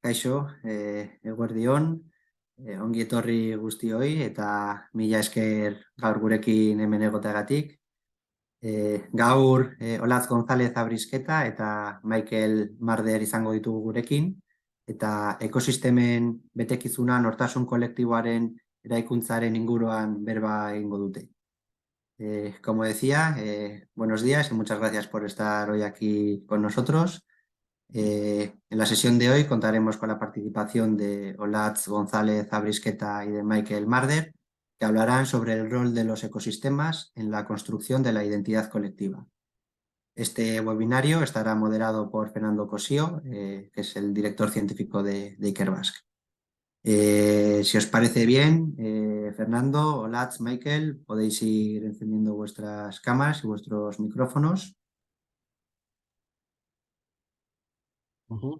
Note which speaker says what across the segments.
Speaker 1: Kaixo, eguerdion, ongi etorri guztioi eta mila esker gaur gurekin hemen egoteagatik. Gaur Olatz González Abrisqueta eta Michael Marder izango ditugu gurekin eta ekosistemen betekizuna nortasun kolektiboaren eraikuntzaren inguruan berba egingo dute. Como decía, buenos días y muchas gracias por estar hoy aquí con nosotros. En la sesión de hoy contaremos con la participación de Olatz González Abrisqueta y de Michael Marder, que hablarán sobre el rol de los ecosistemas en la construcción de la identidad colectiva. Este webinario estará moderado por Fernando Cosío, que es el director científico de Ikerbasque. Si os parece bien, Fernando, Olatz, Michael, podéis ir encendiendo vuestras cámaras y vuestros micrófonos.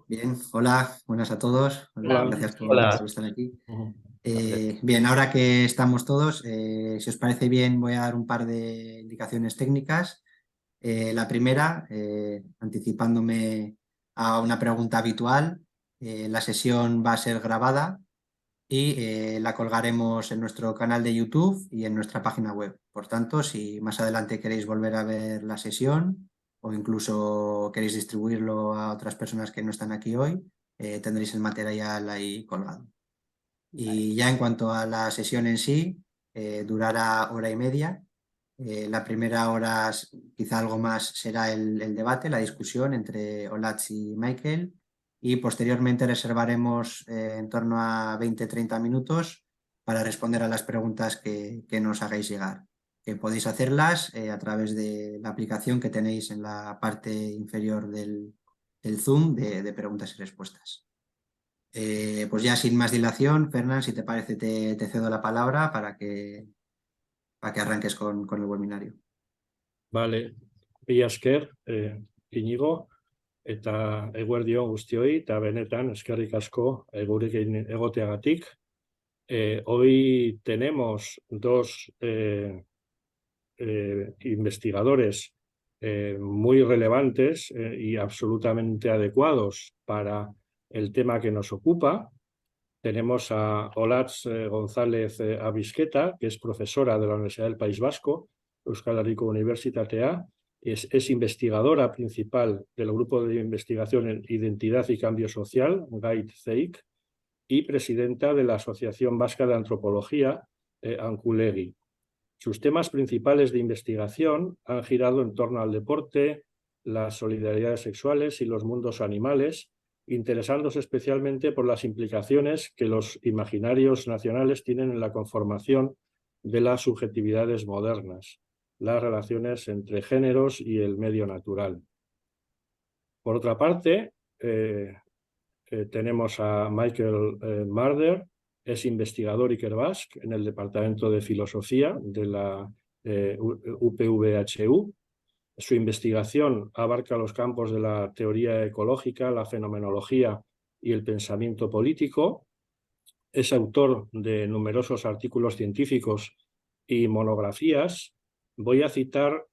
Speaker 1: Bien, hola, buenas a todos.
Speaker 2: Hola.
Speaker 1: Gracias
Speaker 2: Hola.
Speaker 1: por estar aquí. Bien, ahora que estamos todos, si os parece bien, voy a dar un par de indicaciones técnicas. La primera, anticipándome a una pregunta habitual, la sesión va a ser grabada y la colgaremos en nuestro canal de YouTube y en nuestra página web. Por tanto, si más adelante queréis volver a ver la sesión o incluso queréis distribuirlo a otras personas que no están aquí hoy, tendréis el material ahí colgado. Y ya en cuanto a la sesión en sí, durará hora y media. La primera hora, quizá algo más, será el debate, la discusión entre Olatz y Michael. Y posteriormente reservaremos en torno a 20-30 minutos para responder a las preguntas que nos hagáis llegar. Podéis hacerlas a través de la aplicación que tenéis en la parte inferior del Zoom de preguntas y respuestas. Pues ya sin más dilación, Fernán, si te parece, te cedo la palabra para que arranques con el webinario.
Speaker 2: Vale, mila esker, Inigo, eta eguerdion guztioi, eta benetan eskerrik asko gurekin egoteagatik. Hoy tenemos dos investigadores muy relevantes y absolutamente adecuados para el tema que nos ocupa. Tenemos a Olatz González Abrisqueta, que es profesora de la Universidad del País Vasco, Euskal Herriko Unibertsitatea, es investigadora principal del grupo de investigación en identidad y cambio social, GAIT-CEIC, y presidenta de la Asociación Vasca de Antropología, ANCULEGI. Sus temas principales de investigación han girado en torno al deporte, las solidaridades sexuales y los mundos animales, interesándose especialmente por las implicaciones que los imaginarios nacionales tienen en la conformación de las subjetividades modernas, las relaciones entre géneros y el medio natural. Por otra parte, tenemos a Michael Marder, es investigador Ikerbasque en el Departamento de Filosofía de la UPVHU. Su investigación abarca los campos de la teoría ecológica, la fenomenología y el pensamiento político. Es autor de numerosos artículos científicos y monografías. Voy a citar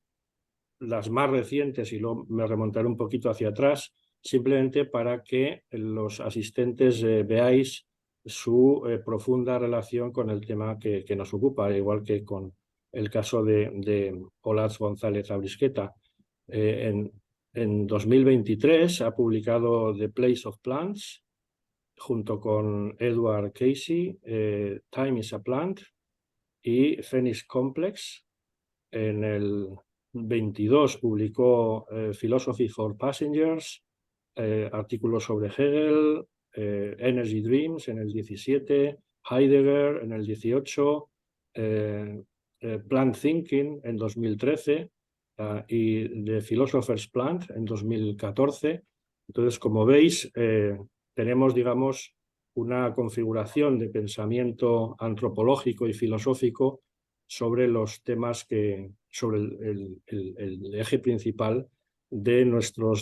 Speaker 2: las más recientes y luego me remontaré un poquito hacia atrás, simplemente para que los asistentes veáis su profunda relación con el tema que nos ocupa, igual que con el caso de Olatz González Abrisqueta. En 2023 ha publicado The Place of Plants, junto con Edward Casey, Time is a Plant, y Phoenix Complex. En el 22 publicó Philosophy for Passengers, artículos sobre Hegel, Energy Dreams en el 17, Heidegger en el 18, Plant Thinking en 2013 y The Philosopher's Plant en 2014. Entonces, como veis, tenemos, digamos, una configuración de pensamiento antropológico y filosófico sobre los temas sobre el eje principal de nuestro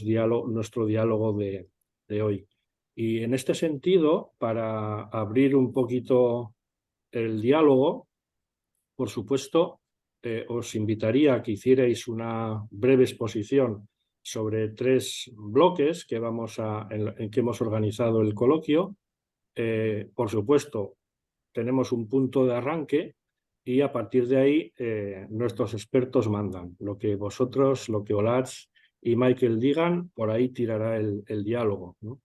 Speaker 2: diálogo de hoy. Y en este sentido, para abrir un poquito el diálogo, por supuesto, os invitaría a que hicierais una breve exposición sobre 3 bloques en que hemos organizado el coloquio. Por supuesto, tenemos un punto de arranque y a partir de ahí nuestros expertos mandan. Lo que Olatz y Michael digan, por ahí tirará el diálogo, ¿no?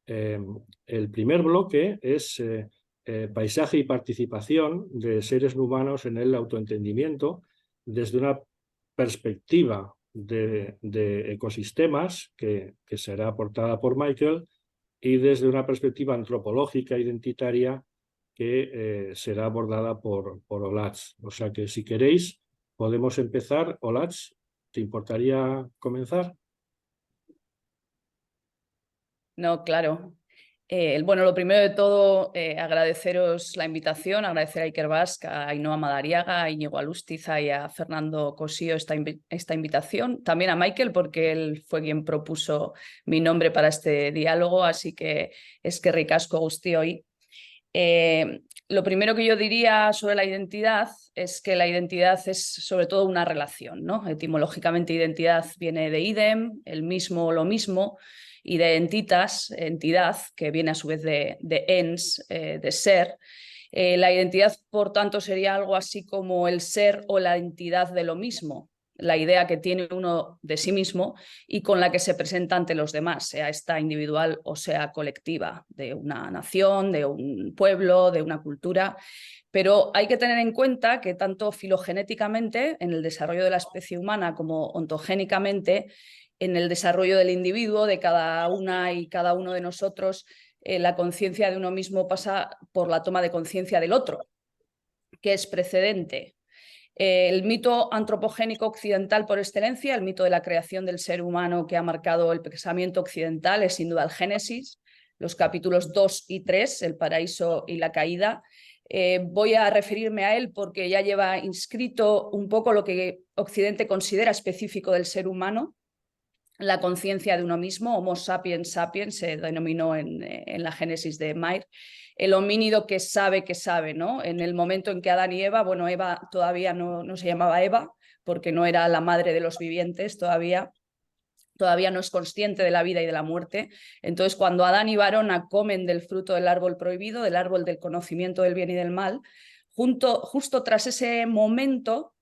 Speaker 2: El primer bloque es paisaje y participación de seres humanos en el autoentendimiento desde una perspectiva de ecosistemas que será aportada por Michael y desde una perspectiva antropológica identitaria que será abordada por Olatz. O sea que si queréis podemos empezar. Olatz, ¿te importaría comenzar?
Speaker 3: No, claro. Bueno, lo primero de todo, agradeceros la invitación, agradecer a Iker Bask, a Ainhoa Madariaga, a Íñigo Alustiza y a Fernando Cosío esta invitación. También a Michael, porque él fue quien propuso mi nombre para este diálogo, así que eskerrik asko guztioi. Lo primero que yo diría sobre la identidad es que la identidad es sobre todo una relación, ¿no? Etimológicamente identidad viene de idem, el mismo o lo mismo, y de entitas, entidad, que viene a su vez de ens, de ser. La identidad, por tanto, sería algo así como el ser o la entidad de lo mismo, la idea que tiene uno de sí mismo y con la que se presenta ante los demás, sea esta individual o sea colectiva, de una nación, de un pueblo, de una cultura. Pero hay que tener en cuenta que tanto filogenéticamente, en el desarrollo de la especie humana, como ontogénicamente, en el desarrollo del individuo, de cada una y cada uno de nosotros, la conciencia de uno mismo pasa por la toma de conciencia del otro, que es precedente. El mito antropogénico occidental por excelencia, el mito de la creación del ser humano que ha marcado el pensamiento occidental, es sin duda el Génesis, los capítulos 2 y 3, el paraíso y la caída. Voy a referirme a él porque ya lleva inscrito un poco lo que Occidente considera específico del ser humano, la conciencia de uno mismo. Homo sapiens sapiens se denominó en la Génesis de Mayr, el homínido que sabe, ¿no? En el momento en que Adán y Eva, bueno, Eva todavía no se llamaba Eva porque no era la madre de los vivientes todavía no es consciente de la vida y de la muerte. Entonces, cuando Adán y Varona comen del fruto del árbol prohibido, del árbol del conocimiento del bien y del mal, justo tras ese momento,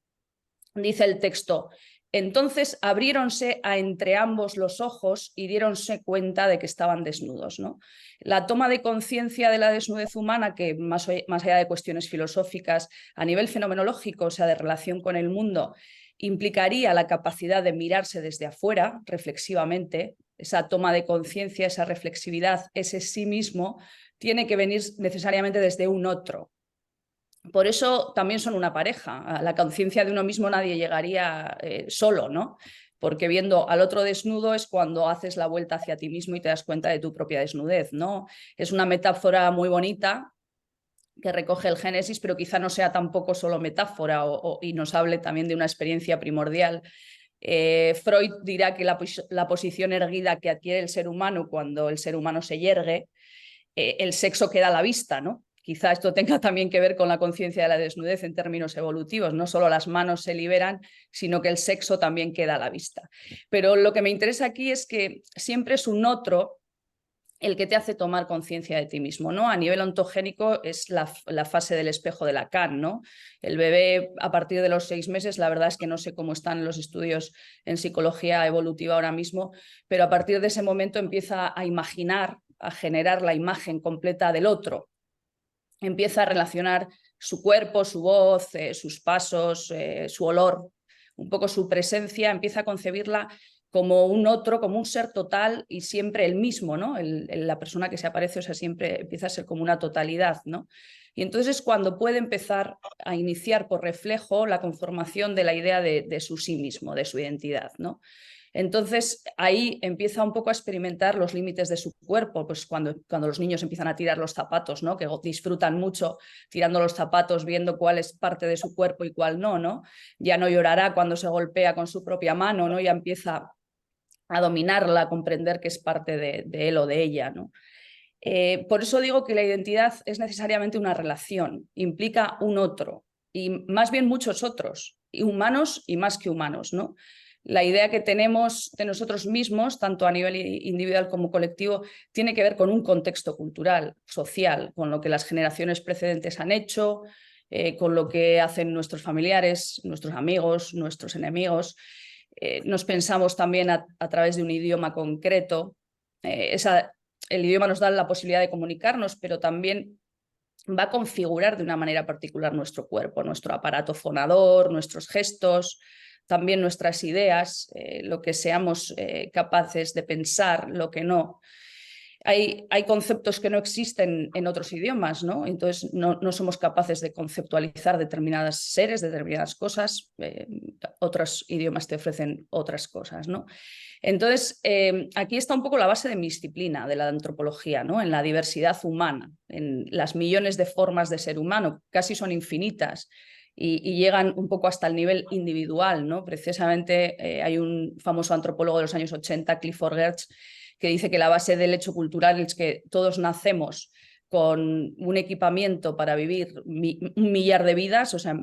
Speaker 3: dice el texto, entonces abriéronse a entre ambos los ojos y diéronse cuenta de que estaban desnudos, ¿no? La toma de conciencia de la desnudez humana, que más allá de cuestiones filosóficas, a nivel fenomenológico, o sea, de relación con el mundo, implicaría la capacidad de mirarse desde afuera, reflexivamente. Esa toma de conciencia, esa reflexividad, ese sí mismo, tiene que venir necesariamente desde un otro. Por eso también son una pareja. A la conciencia de uno mismo nadie llegaría solo, ¿no? Porque viendo al otro desnudo es cuando haces la vuelta hacia ti mismo y te das cuenta de tu propia desnudez, ¿no? Es una metáfora muy bonita que recoge el Génesis, pero quizá no sea tampoco solo metáfora y nos hable también de una experiencia primordial. Freud dirá que la posición erguida que adquiere el ser humano cuando el ser humano se yergue, el sexo queda a la vista, ¿no? Quizá esto tenga también que ver con la conciencia de la desnudez en términos evolutivos. No solo las manos se liberan, sino que el sexo también queda a la vista. Pero lo que me interesa aquí es que siempre es un otro el que te hace tomar conciencia de ti mismo, ¿no? A nivel ontogénico es la fase del espejo de Lacan, ¿no? El bebé a partir de los 6 meses, la verdad es que no sé cómo están los estudios en psicología evolutiva ahora mismo, pero a partir de ese momento empieza a imaginar, a generar la imagen completa del otro. Empieza a relacionar su cuerpo, su voz, sus pasos, su olor, un poco su presencia, empieza a concebirla como un otro, como un ser total y siempre el mismo, ¿no? La persona que se aparece, o sea, siempre empieza a ser como una totalidad, ¿no? Y entonces es cuando puede empezar a iniciar por reflejo la conformación de la idea de su sí mismo, de su identidad, ¿no? Entonces ahí empieza un poco a experimentar los límites de su cuerpo, pues cuando los niños empiezan a tirar los zapatos, ¿no? Que disfrutan mucho tirando los zapatos, viendo cuál es parte de su cuerpo y cuál no, ¿no? Ya no llorará cuando se golpea con su propia mano, ¿no? Ya empieza a dominarla, a comprender que es parte de él o de ella, ¿no? Por eso digo que la identidad es necesariamente una relación, implica un otro y más bien muchos otros, y humanos y más que humanos, ¿no? La idea que tenemos de nosotros mismos, tanto a nivel individual como colectivo, tiene que ver con un contexto cultural, social, con lo que las generaciones precedentes han hecho, con lo que hacen nuestros familiares, nuestros amigos, nuestros enemigos. Nos pensamos también a través de un idioma concreto. El idioma nos da la posibilidad de comunicarnos, pero también va a configurar de una manera particular nuestro cuerpo, nuestro aparato fonador, nuestros gestos, también nuestras ideas, lo que seamos capaces de pensar, lo que no. Hay conceptos que no existen en otros idiomas, ¿no? Entonces no somos capaces de conceptualizar determinadas seres, determinadas cosas. Otros idiomas te ofrecen otras cosas, ¿no? Entonces, aquí está un poco la base de mi disciplina, de la antropología, ¿no? En la diversidad humana, en las millones de formas de ser humano, casi son infinitas, y llegan un poco hasta el nivel individual, ¿no? Precisamente hay un famoso antropólogo de los años 80, Clifford Geertz, que dice que la base del hecho cultural es que todos nacemos con un equipamiento para vivir 1 millar de vidas, o sea,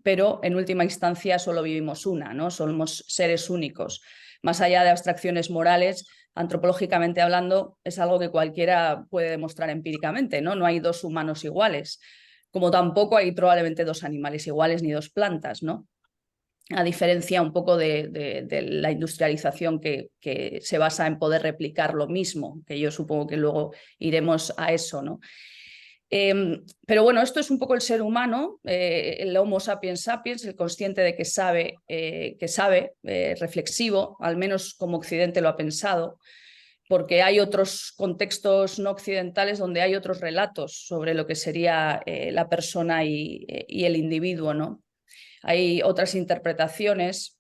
Speaker 3: pero en última instancia solo vivimos una, ¿no? Somos seres únicos. Más allá de abstracciones morales, antropológicamente hablando, es algo que cualquiera puede demostrar empíricamente, ¿no? No hay 2 humanos iguales, como tampoco hay probablemente 2 animales iguales ni 2 plantas, ¿no? A diferencia un poco de la industrialización que se basa en poder replicar lo mismo, que yo supongo que luego iremos a eso, ¿no? Pero bueno, esto es un poco el ser humano, el Homo sapiens sapiens, el consciente de que sabe, reflexivo, al menos como Occidente lo ha pensado, porque hay otros contextos no occidentales donde hay otros relatos sobre lo que sería la persona y el individuo, ¿no? Hay otras interpretaciones,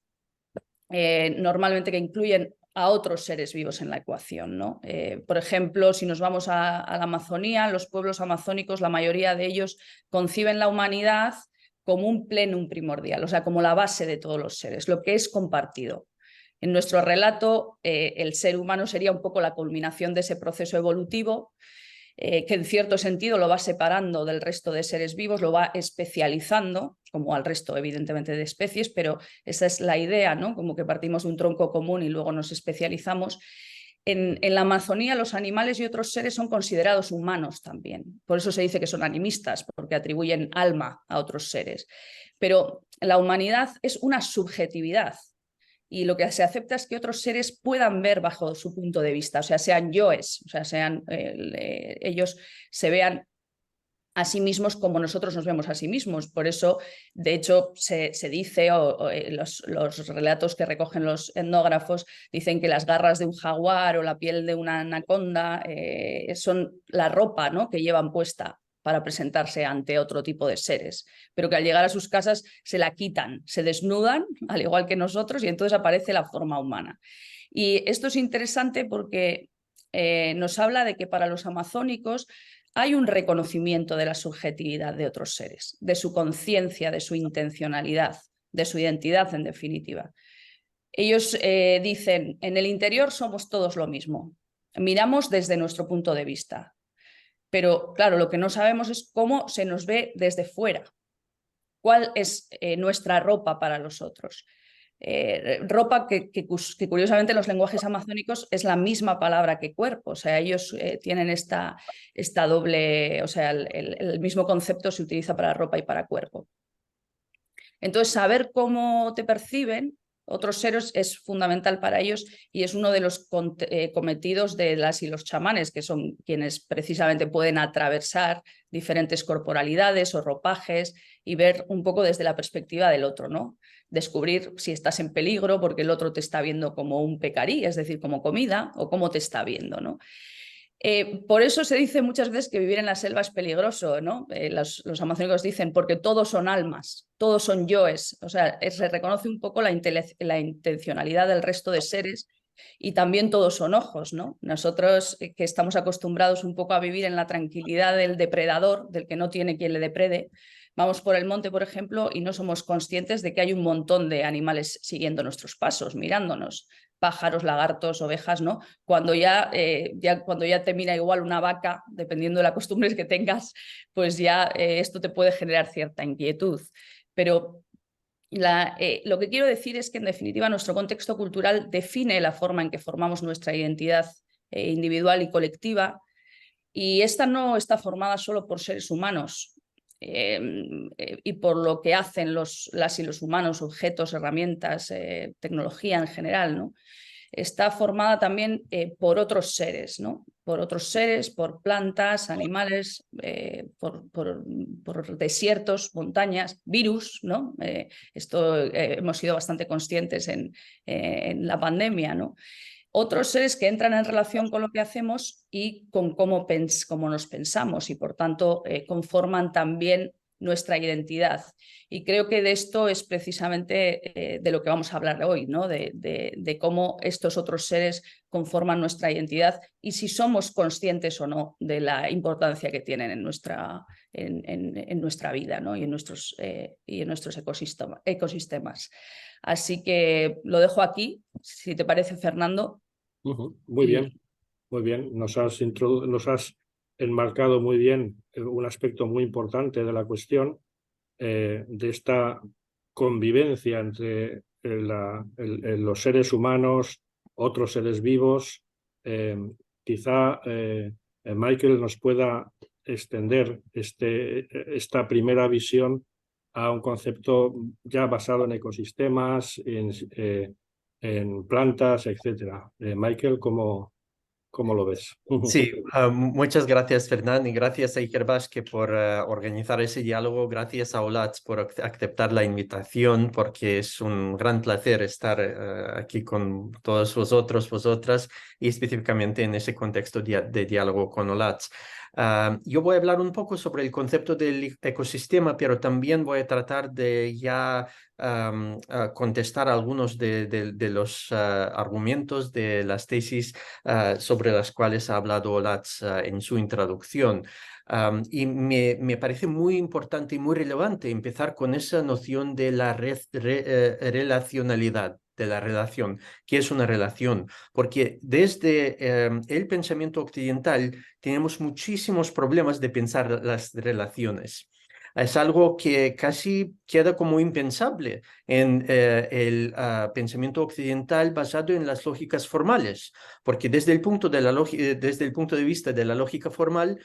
Speaker 3: normalmente que incluyen a otros seres vivos en la ecuación, ¿no? Por ejemplo, si nos vamos a la Amazonía, los pueblos amazónicos, la mayoría de ellos conciben la humanidad como un plenum primordial, o sea, como la base de todos los seres, lo que es compartido. En nuestro relato, el ser humano sería un poco la culminación de ese proceso evolutivo, que en cierto sentido lo va separando del resto de seres vivos, lo va especializando, como al resto evidentemente de especies, pero esa es la idea, ¿no? Como que partimos de un tronco común y luego nos especializamos. En la Amazonía los animales y otros seres son considerados humanos también, por eso se dice que son animistas, porque atribuyen alma a otros seres. Pero la humanidad es una subjetividad, y lo que se acepta es que otros seres puedan ver bajo su punto de vista, o sea, sean yoes, o sea, ellos se vean a sí mismos como nosotros nos vemos a sí mismos. Por eso, de hecho, se dice, los relatos que recogen los etnógrafos dicen que las garras de un jaguar o la piel de una anaconda son la ropa, ¿no?, que llevan puesta para presentarse ante otro tipo de seres, pero que al llegar a sus casas se la quitan, se desnudan, al igual que nosotros, y entonces aparece la forma humana. Y esto es interesante porque nos habla de que para los amazónicos hay un reconocimiento de la subjetividad de otros seres, de su conciencia, de su intencionalidad, de su identidad, en definitiva. Ellos dicen, en el interior somos todos lo mismo, miramos desde nuestro punto de vista, pero claro, lo que no sabemos es cómo se nos ve desde fuera, cuál es nuestra ropa para los otros. Ropa que curiosamente en los lenguajes amazónicos es la misma palabra que cuerpo, o sea, ellos tienen esta doble, o sea, el mismo concepto se utiliza para ropa y para cuerpo. Entonces, saber cómo te perciben otros seres es fundamental para ellos y es uno de los cometidos de las y los chamanes, que son quienes precisamente pueden atravesar diferentes corporalidades o ropajes y ver un poco desde la perspectiva del otro, ¿no? Descubrir si estás en peligro porque el otro te está viendo como un pecarí, es decir, como comida, o cómo te está viendo, ¿no? Por eso se dice muchas veces que vivir en la selva es peligroso, ¿no? Los amazónicos dicen porque todos son almas, todos son yoes, o sea, se reconoce un poco la intencionalidad del resto de seres y también todos son ojos, ¿no? Nosotros que estamos acostumbrados un poco a vivir en la tranquilidad del depredador, del que no tiene quien le deprede, vamos por el monte, por ejemplo, y no somos conscientes de que hay un montón de animales siguiendo nuestros pasos, mirándonos. Pájaros, lagartos, ovejas, ¿no? Cuando ya te mira igual una vaca, dependiendo de las costumbres que tengas, pues ya esto te puede generar cierta inquietud. Pero Lo que quiero decir es que, en definitiva, nuestro contexto cultural define la forma en que formamos nuestra identidad individual y colectiva, y esta no está formada solo por seres humanos y por lo que hacen las y los humanos, objetos, herramientas, tecnología en general, ¿no? Está formada también por otros seres, ¿no? Por otros seres, por plantas, animales, por desiertos, montañas, virus, ¿no? Esto hemos sido bastante conscientes en la pandemia, ¿no? Otros seres que entran en relación con lo que hacemos y con cómo nos pensamos, y por tanto conforman también nuestra identidad. Y creo que de esto es precisamente de lo que vamos a hablar hoy, ¿no? De cómo estos otros seres conforman nuestra identidad y si somos conscientes o no de la importancia que tienen en nuestra vida, ¿no? y en nuestros ecosistemas. Así que lo dejo aquí, si te parece, Fernando.
Speaker 2: Muy bien, muy bien. Nos has enmarcado muy bien un aspecto muy importante de la cuestión, de esta convivencia entre los seres humanos, otros seres vivos. Quizá Michael nos pueda extender esta primera visión a un concepto ya basado en ecosistemas, en plantas, etc. Michael, ¿cómo lo ves?
Speaker 4: Sí, muchas gracias, Fernán, y gracias a Ikerbasque por organizar ese diálogo. Gracias a Olatz por aceptar la invitación, porque es un gran placer estar aquí con todos vosotras, y específicamente en ese contexto de diálogo con Olatz. Yo voy a hablar un poco sobre el concepto del ecosistema, pero también voy a tratar de ya contestar algunos de los argumentos de las tesis sobre las cuales ha hablado Olatz en su introducción. Y me parece muy importante y muy relevante empezar con esa noción de la relacionalidad, de la relación. ¿Qué es una relación? Porque desde el pensamiento occidental tenemos muchísimos problemas de pensar las relaciones. Es algo que casi queda como impensable en el pensamiento occidental basado en las lógicas formales, porque desde el punto de vista de la lógica formal,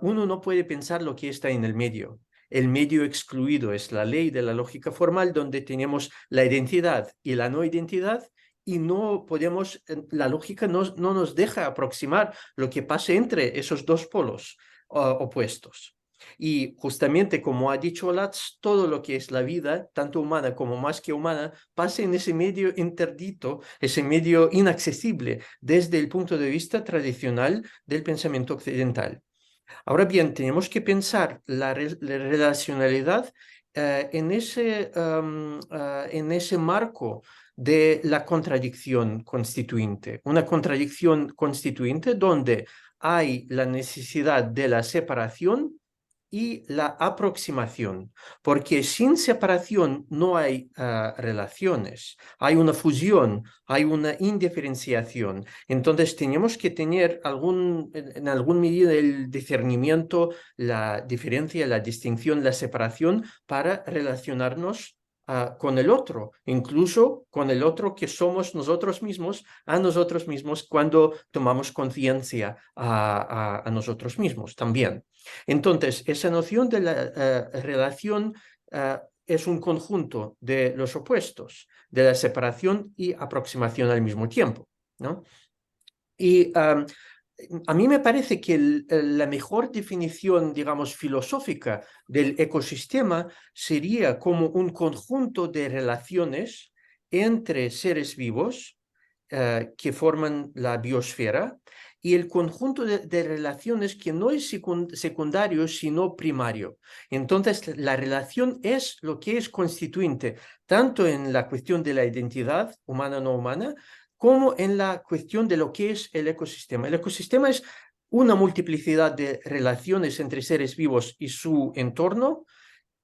Speaker 4: uno no puede pensar lo que está en el medio. El medio excluido es la ley de la lógica formal, donde tenemos la identidad y la no identidad, y no podemos, la lógica no nos deja aproximar lo que pasa entre esos dos polos opuestos. Y justamente, como ha dicho Olatz, todo lo que es la vida, tanto humana como más que humana, pasa en ese medio interdito, ese medio inaccesible desde el punto de vista tradicional del pensamiento occidental. Ahora bien, tenemos que pensar la relacionalidad en ese marco de la contradicción constituinte. Una contradicción constituinte donde hay la necesidad de la separación y la aproximación, porque sin separación no hay relaciones, hay una fusión, hay una indiferenciación. Entonces tenemos que tener en algún medida el discernimiento, la diferencia, la distinción, la separación para relacionarnos con el otro, incluso con el otro que somos nosotros mismos, a nosotros mismos cuando tomamos conciencia a nosotros mismos también. Entonces, esa noción de la relación es un conjunto de los opuestos, de la separación y aproximación al mismo tiempo, ¿no? Y a mí me parece que la mejor definición, digamos, filosófica del ecosistema sería como un conjunto de relaciones entre seres vivos que forman la biosfera, y el conjunto de relaciones que no es secundario, sino primario. Entonces, la relación es lo que es constituinte, tanto en la cuestión de la identidad humana o no humana, como en la cuestión de lo que es el ecosistema. El ecosistema es una multiplicidad de relaciones entre seres vivos y su entorno,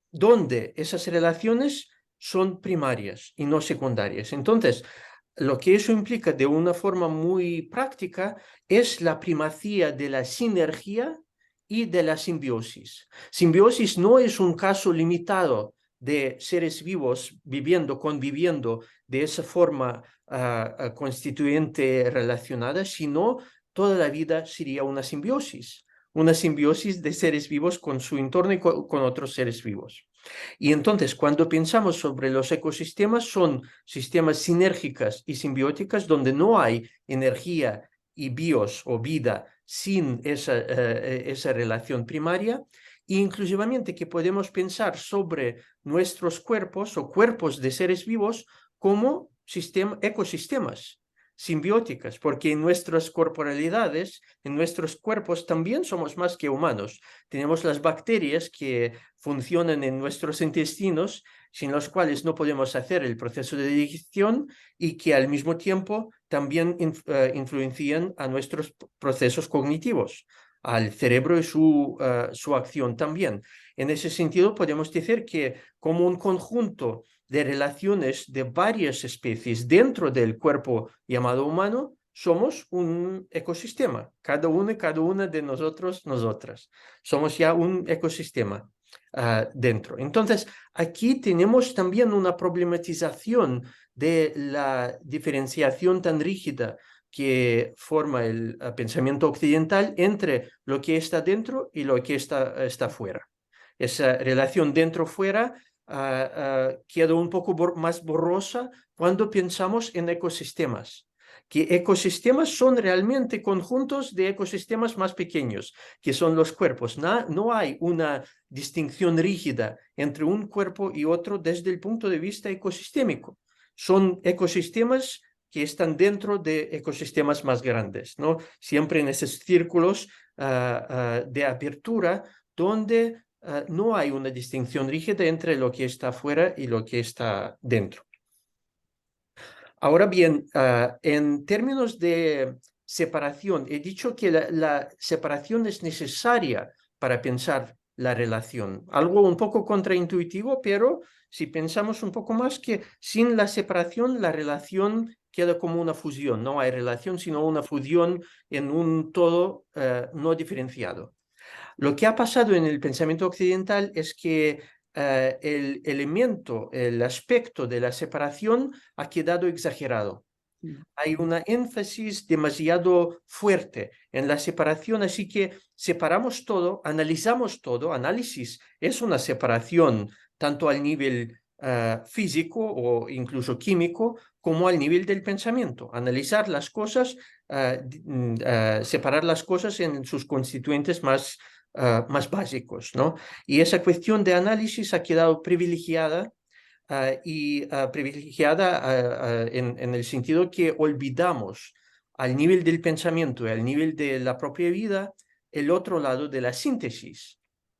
Speaker 4: donde esas relaciones son primarias y no secundarias. Entonces, lo que eso implica de una forma muy práctica es la primacía de la sinergia y de la simbiosis. Simbiosis no es un caso limitado de seres vivos viviendo, conviviendo de esa forma constituyente relacionada, sino toda la vida sería una simbiosis de seres vivos con su entorno y con otros seres vivos. Y entonces, cuando pensamos sobre los ecosistemas, son sistemas sinérgicas y simbióticas donde no hay energía y bios o vida sin esa relación primaria, e inclusivamente que podemos pensar sobre nuestros cuerpos o cuerpos de seres vivos como ecosistemas simbióticas, porque en nuestras corporalidades, en nuestros cuerpos también somos más que humanos. Tenemos las bacterias que funcionan en nuestros intestinos, sin los cuales no podemos hacer el proceso de digestión y que al mismo tiempo también influencian a nuestros procesos cognitivos, al cerebro y su acción también. En ese sentido, podemos decir que como un conjunto de relaciones de varias especies dentro del cuerpo llamado humano, somos un ecosistema, cada uno y cada una de nosotros, nosotras. Somos ya un ecosistema dentro. Entonces, aquí tenemos también una problematización de la diferenciación tan rígida que forma el pensamiento occidental entre lo que está dentro y lo que está fuera. Esa relación dentro-fuera queda un poco más borrosa cuando pensamos en ecosistemas, que ecosistemas son realmente conjuntos de ecosistemas más pequeños, que son los cuerpos. No hay una distinción rígida entre un cuerpo y otro desde el punto de vista ecosistémico. Son ecosistemas que están dentro de ecosistemas más grandes, ¿no? Siempre en esos círculos de apertura donde no hay una distinción rígida entre lo que está fuera y lo que está dentro. Ahora bien, en términos de separación, he dicho que la separación es necesaria para pensar la relación. Algo un poco contraintuitivo, pero si pensamos un poco más que sin la separación, la relación queda como una fusión. No hay relación, sino una fusión en un todo no diferenciado. Lo que ha pasado en el pensamiento occidental es que el elemento, el aspecto de la separación ha quedado exagerado. Hay una énfasis demasiado fuerte en la separación, así que separamos todo, analizamos todo. Análisis es una separación tanto al nivel físico o incluso químico como al nivel del pensamiento. Analizar las cosas, separar las cosas en sus constituyentes más básicos, ¿no? Y esa cuestión de análisis ha quedado privilegiada en el sentido que olvidamos al nivel del pensamiento y al nivel de la propia vida el otro lado de la síntesis,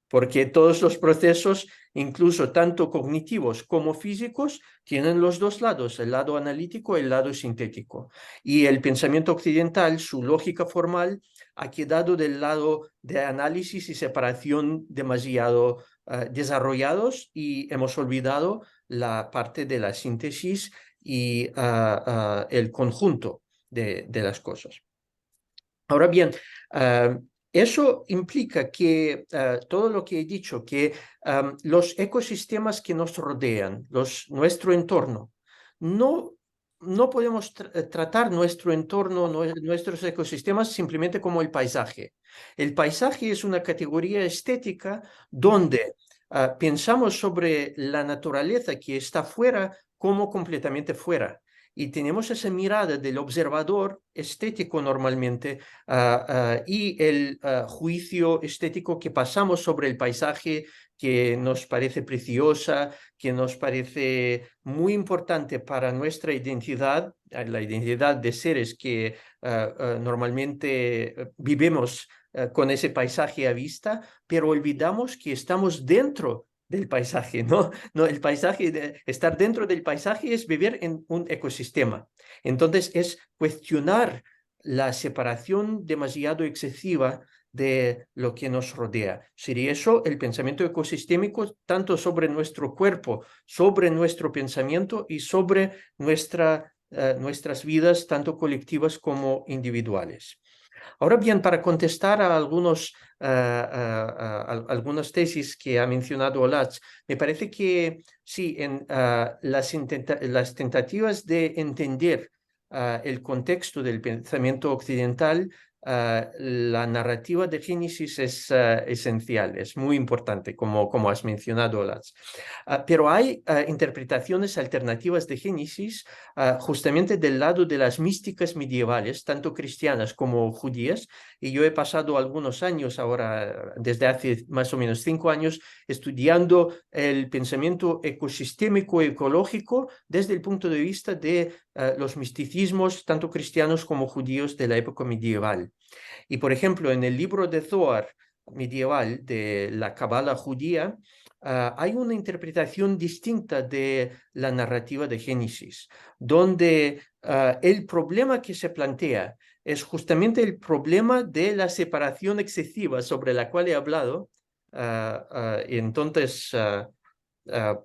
Speaker 4: porque todos los procesos, incluso tanto cognitivos como físicos, tienen los dos lados, el lado analítico y el lado sintético. Y el pensamiento occidental, su lógica formal, ha quedado del lado de análisis y separación demasiado desarrollados y hemos olvidado la parte de la síntesis y el conjunto de las cosas. Ahora bien, eso implica que todo lo que he dicho, que los ecosistemas que nos rodean, nuestro entorno, no podemos tratar nuestro entorno, nuestros ecosistemas simplemente como el paisaje. El paisaje es una categoría estética donde pensamos sobre la naturaleza que está fuera como completamente fuera. Y tenemos esa mirada del observador estético normalmente y el juicio estético que pasamos sobre el paisaje que nos parece preciosa, que nos parece muy importante para nuestra identidad, la identidad de seres que normalmente vivimos con ese paisaje a vista, pero olvidamos que estamos dentro del paisaje, ¿no? El paisaje, estar dentro del paisaje es vivir en un ecosistema. Entonces es cuestionar la separación demasiado excesiva de lo que nos rodea. Sería eso el pensamiento ecosistémico, tanto sobre nuestro cuerpo, sobre nuestro pensamiento y sobre nuestras vidas, tanto colectivas como individuales. Ahora bien, para contestar a algunas tesis que ha mencionado Olatz, me parece que sí, en las tentativas de entender el contexto del pensamiento occidental, la narrativa de Génesis es esencial, es muy importante, como has mencionado, Olatz. Pero hay interpretaciones alternativas de Génesis justamente del lado de las místicas medievales, tanto cristianas como judías, y yo he pasado algunos años ahora, desde hace más o menos 5 años, estudiando el pensamiento ecosistémico ecológico desde el punto de vista de los misticismos, tanto cristianos como judíos de la época medieval. Y por ejemplo, en el libro de Zohar medieval de la Cábala judía, hay una interpretación distinta de la narrativa de Génesis, donde el problema que se plantea es justamente el problema de la separación excesiva sobre la cual he hablado. Entonces,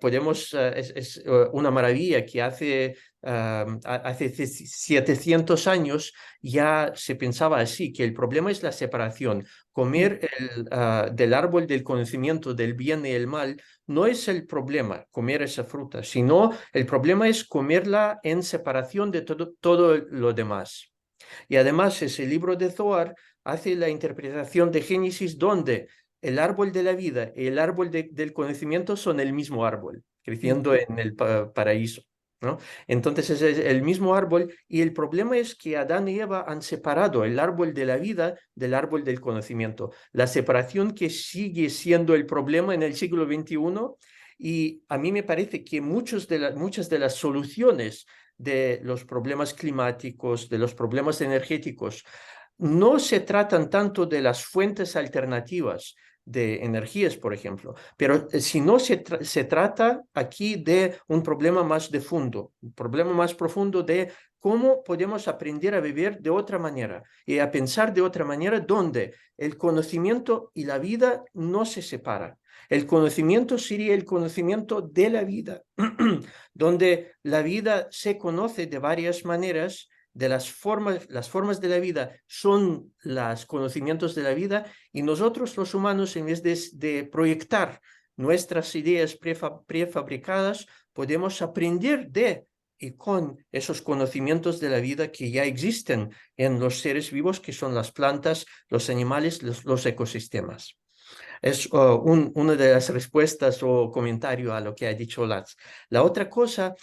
Speaker 4: podemos, es una maravilla que hace 700 años ya se pensaba así, que el problema es la separación. Comer del árbol del conocimiento del bien y el mal no es el problema, comer esa fruta, sino el problema es comerla en separación de todo lo demás. Y además ese libro de Zohar hace la interpretación de Génesis donde el árbol de la vida y el árbol del conocimiento son el mismo árbol, creciendo en el paraíso, ¿no? Entonces es el mismo árbol y el problema es que Adán y Eva han separado el árbol de la vida del árbol del conocimiento. La separación que sigue siendo el problema en el siglo XXI, y a mí me parece que muchas de las soluciones de los problemas climáticos, de los problemas energéticos, no se tratan tanto de las fuentes alternativas de energías, por ejemplo, pero sino se trata aquí de un problema más de fondo, un problema más profundo de cómo podemos aprender a vivir de otra manera y a pensar de otra manera donde el conocimiento y la vida no se separan. El conocimiento sería el conocimiento de la vida, donde la vida se conoce de varias maneras, de las formas de la vida son los conocimientos de la vida, y nosotros los humanos, en vez de proyectar nuestras ideas prefabricadas, podemos aprender de y con esos conocimientos de la vida que ya existen en los seres vivos, que son las plantas, los animales, los ecosistemas. Es una de las respuestas o comentario a lo que ha dicho Olatz. La otra cosa,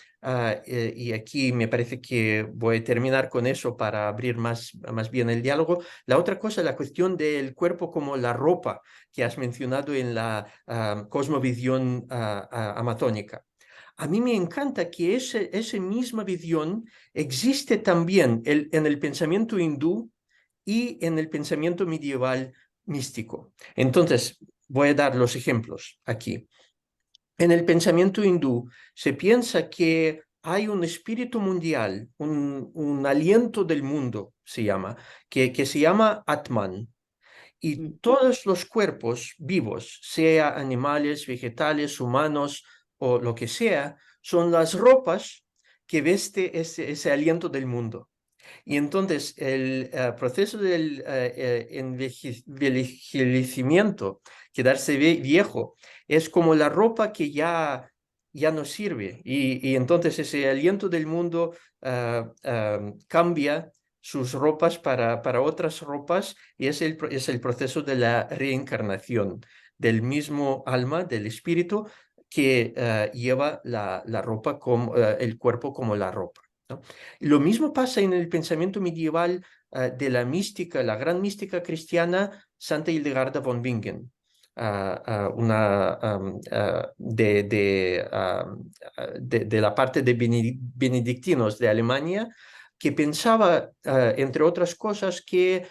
Speaker 4: y aquí me parece que voy a terminar con eso para abrir más bien el diálogo, la otra cosa, la cuestión del cuerpo como la ropa que has mencionado en la cosmovisión amazónica. A mí me encanta que esa misma visión existe también en el pensamiento hindú y en el pensamiento medieval místico. Entonces, voy a dar los ejemplos aquí. En el pensamiento hindú se piensa que hay un espíritu mundial, un aliento del mundo, se llama, que se llama Atman. Y todos los cuerpos vivos, sea animales, vegetales, humanos o lo que sea, son las ropas que veste ese aliento del mundo. Y entonces el proceso del envejecimiento, quedarse viejo, es como la ropa que ya no sirve. Y entonces ese aliento del mundo cambia sus ropas para otras ropas, y es el proceso de la reencarnación del mismo alma, del espíritu, que lleva la ropa como el cuerpo como la ropa, ¿no? Lo mismo pasa en el pensamiento medieval de la mística, la gran mística cristiana, Santa Hildegarda von Bingen, de la parte de benedictinos de Alemania, que pensaba, entre otras cosas, que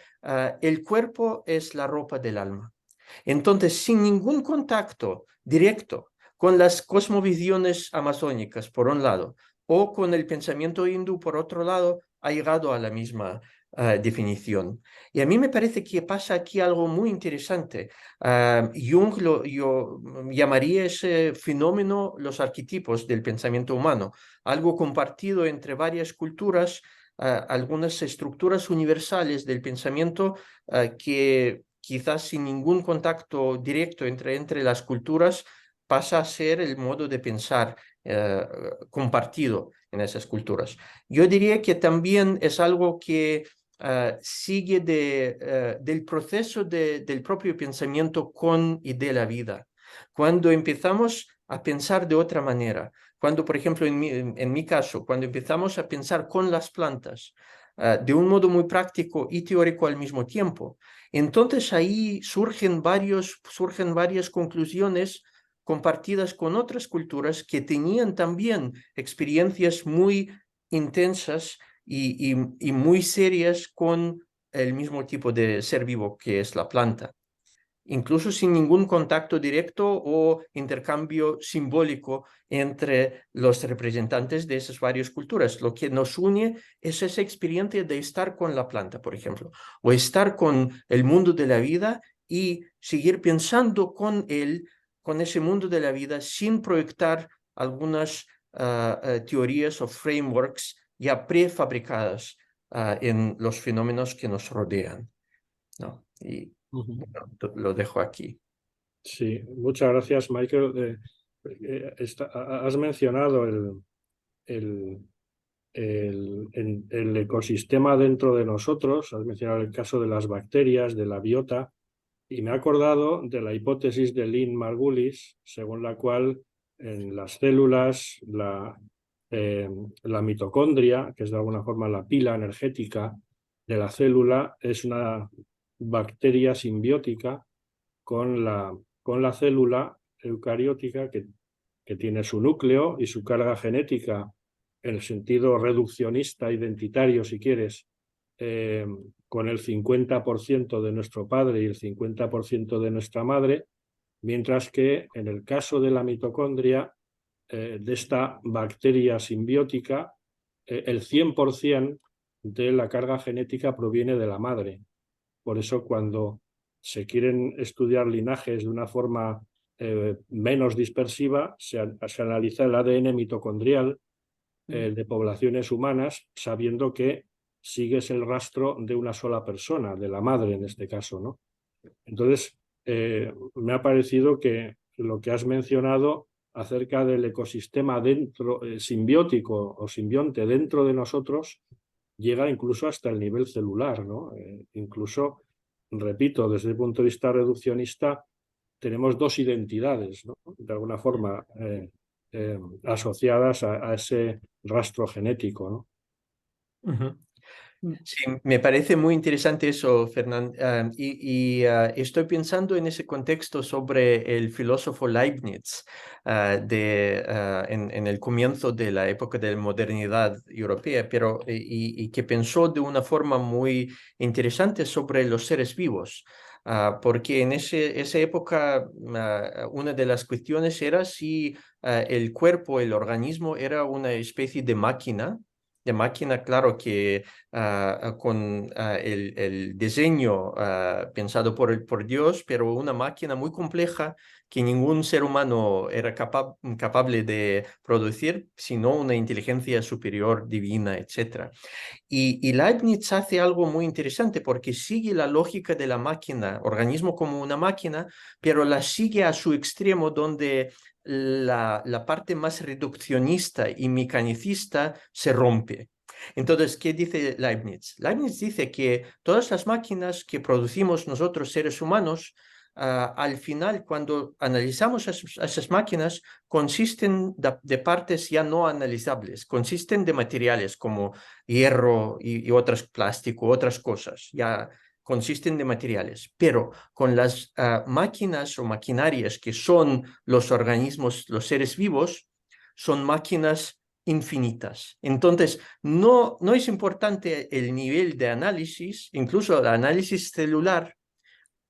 Speaker 4: el cuerpo es la ropa del alma. Entonces, sin ningún contacto directo con las cosmovisiones amazónicas, por un lado, o con el pensamiento hindú, por otro lado, ha llegado a la misma definición. Y a mí me parece que pasa aquí algo muy interesante. Jung yo llamaría ese fenómeno los arquetipos del pensamiento humano, algo compartido entre varias culturas, algunas estructuras universales del pensamiento que quizás sin ningún contacto directo entre las culturas pasa a ser el modo de pensar compartido en esas culturas. Yo diría que también es algo que sigue del proceso del propio pensamiento con y de la vida. Cuando empezamos a pensar de otra manera, cuando, por ejemplo, en mi caso, cuando empezamos a pensar con las plantas de un modo muy práctico y teórico al mismo tiempo, entonces ahí surgen varias conclusiones compartidas con otras culturas que tenían también experiencias muy intensas y muy serias con el mismo tipo de ser vivo que es la planta, incluso sin ningún contacto directo o intercambio simbólico entre los representantes de esas varias culturas. Lo que nos une es esa experiencia de estar con la planta, por ejemplo, o estar con el mundo de la vida y seguir pensando con él, con ese mundo de la vida, sin proyectar algunas teorías o frameworks ya prefabricadas en los fenómenos que nos rodean, ¿no? Y lo dejo aquí.
Speaker 2: Sí, muchas gracias, Michael. Has mencionado el ecosistema dentro de nosotros, has mencionado el caso de las bacterias, de la biota, y me he acordado de la hipótesis de Lynn Margulis, según la cual en las células la mitocondria, que es de alguna forma la pila energética de la célula, es una bacteria simbiótica con la célula eucariótica que tiene su núcleo y su carga genética en el sentido reduccionista, identitario, si quieres, con el 50% de nuestro padre y el 50% de nuestra madre, mientras que en el caso de la mitocondria, de esta bacteria simbiótica, el 100% de la carga genética proviene de la madre. Por eso cuando se quieren estudiar linajes de una forma menos dispersiva, se analiza el ADN mitocondrial de poblaciones humanas, sabiendo que sigues el rastro de una sola persona, de la madre en este caso, ¿no? Entonces, me ha parecido que lo que has mencionado acerca del ecosistema simbiótico o simbionte dentro de nosotros llega incluso hasta el nivel celular, ¿no? Incluso, repito, desde el punto de vista reduccionista, tenemos dos identidades, ¿no? De alguna forma asociadas a ese rastro genético, ¿no?
Speaker 4: Uh-huh. Sí, me parece muy interesante eso, Fernando. Estoy pensando en ese contexto sobre el filósofo Leibniz en el comienzo de la época de la modernidad europea, pero y que pensó de una forma muy interesante sobre los seres vivos. Porque en esa época una de las cuestiones era si el cuerpo, el organismo era una especie de máquina, claro que con el diseño pensado por Dios, pero una máquina muy compleja que ningún ser humano era capaz de producir, sino una inteligencia superior, divina, etc. Y Leibniz hace algo muy interesante porque sigue la lógica de la máquina, organismo como una máquina, pero la sigue a su extremo donde la parte más reduccionista y mecanicista se rompe. Entonces, ¿qué dice Leibniz? Leibniz dice que todas las máquinas que producimos nosotros seres humanos, al final, cuando analizamos esas máquinas, consisten de partes ya no analizables, consisten de materiales como hierro y otros plástico, otras cosas, ya consisten de materiales, pero con las máquinas o maquinarias que son los organismos, los seres vivos, son máquinas infinitas. Entonces, no es importante el nivel de análisis, incluso el análisis celular,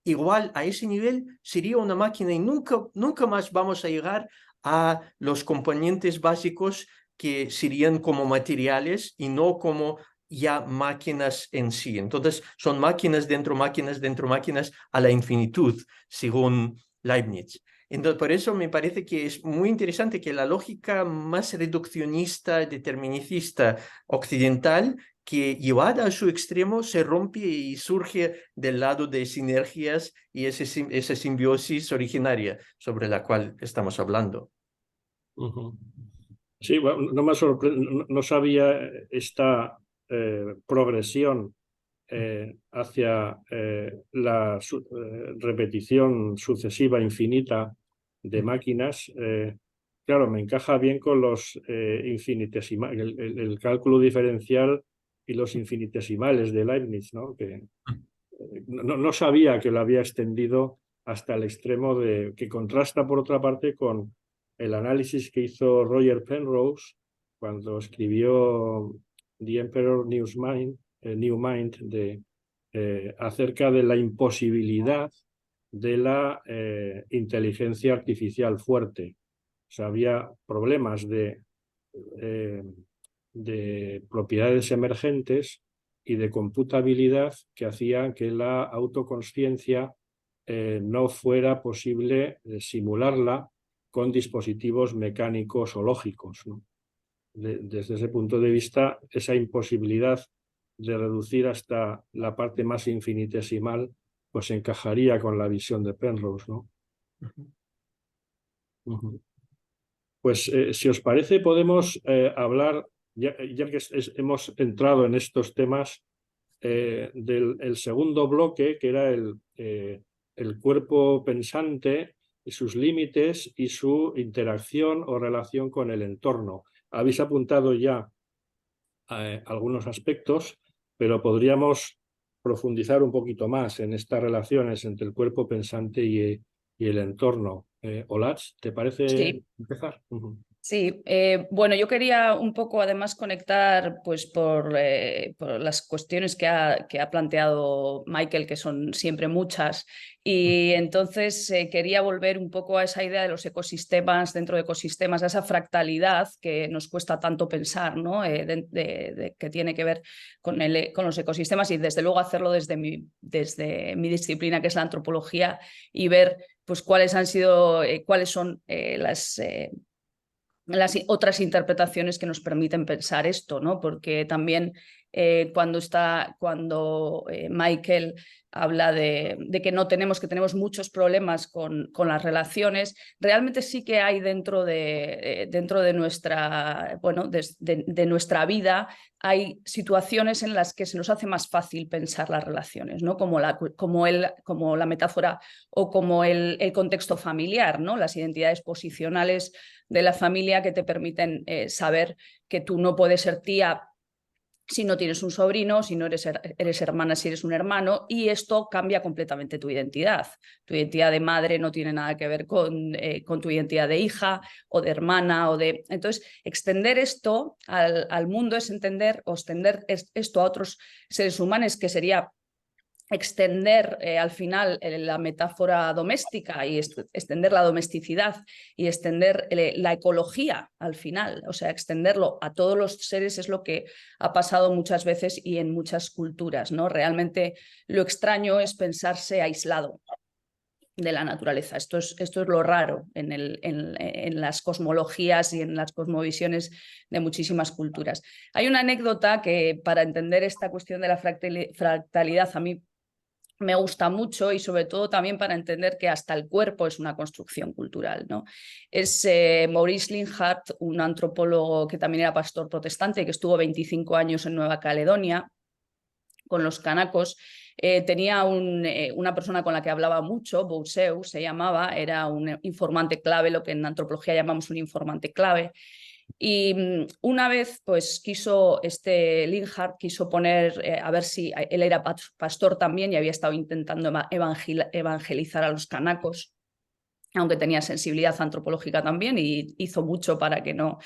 Speaker 4: igual a ese nivel sería una máquina y nunca más vamos a llegar a los componentes básicos que serían como materiales y no como ya máquinas en sí. Entonces, son máquinas dentro máquinas a la infinitud, según Leibniz. Entonces, por eso me parece que es muy interesante que la lógica más reduccionista, determinicista occidental que llevada a su extremo se rompe y surge del lado de sinergias y esa simbiosis originaria sobre la cual estamos hablando.
Speaker 2: Sí, bueno, no me sorprende, no sabía esta progresión hacia la repetición sucesiva infinita de máquinas. Claro, me encaja bien con los infinitesimales, el cálculo diferencial y los infinitesimales de Leibniz, ¿no? Que no sabía que lo había extendido hasta el extremo que contrasta, por otra parte, con el análisis que hizo Roger Penrose cuando escribió The Emperor New Mind acerca de la imposibilidad de la inteligencia artificial fuerte. O sea, había problemas de propiedades emergentes y de computabilidad que hacían que la autoconsciencia no fuera posible simularla con dispositivos mecánicos o lógicos, ¿no? Desde ese punto de vista, esa imposibilidad de reducir hasta la parte más infinitesimal, pues encajaría con la visión de Penrose, ¿no? Pues si os parece, podemos hablar, ya que hemos entrado en estos temas, del segundo bloque, que era el cuerpo pensante, sus límites y su interacción o relación con el entorno. Habéis apuntado ya algunos aspectos, pero podríamos profundizar un poquito más en estas relaciones entre el cuerpo pensante y el entorno. Olatz, ¿te parece empezar?
Speaker 3: Sí, bueno, yo quería un poco además conectar pues por las cuestiones que ha planteado Michael, que son siempre muchas, y entonces quería volver un poco a esa idea de los ecosistemas dentro de ecosistemas, a esa fractalidad que nos cuesta tanto pensar, ¿no? Que tiene que ver con los ecosistemas, y desde luego hacerlo desde mi disciplina, que es la antropología, y ver pues cuáles son las otras interpretaciones que nos permiten pensar esto, ¿no? Porque también cuando Michael habla de que tenemos muchos problemas con las relaciones, realmente sí que hay dentro de nuestra, bueno, de nuestra vida, hay situaciones en las que se nos hace más fácil pensar las relaciones, ¿no? Como la metáfora o como el contexto familiar, ¿no? Las identidades posicionales de la familia que te permiten saber que tú no puedes ser tía si no tienes un sobrino, si no eres hermana, si eres un hermano, y esto cambia completamente tu identidad. Tu identidad de madre no tiene nada que ver con tu identidad de hija o de hermana. Entonces, extender esto al mundo es extender esto a otros seres humanos, que sería extender al final la metáfora doméstica y extender la domesticidad y extender la ecología al final, o sea, extenderlo a todos los seres es lo que ha pasado muchas veces y en muchas culturas, ¿no? Realmente lo extraño es pensarse aislado de la naturaleza. Esto es lo raro en las cosmologías y en las cosmovisiones de muchísimas culturas. Hay una anécdota que, para entender esta cuestión de la fractalidad, a mí me gusta mucho, y sobre todo también para entender que hasta el cuerpo es una construcción cultural, ¿no? Es Maurice Linhart, un antropólogo que también era pastor protestante, que estuvo 25 años en Nueva Caledonia con los canacos. Tenía una persona con la que hablaba mucho, Bousseau se llamaba, era un informante clave, lo que en antropología llamamos un informante clave. Y una vez, pues Linhart quiso poner, a ver si él era pastor también y había estado intentando evangelizar a los canacos, aunque tenía sensibilidad antropológica también, y hizo mucho para que no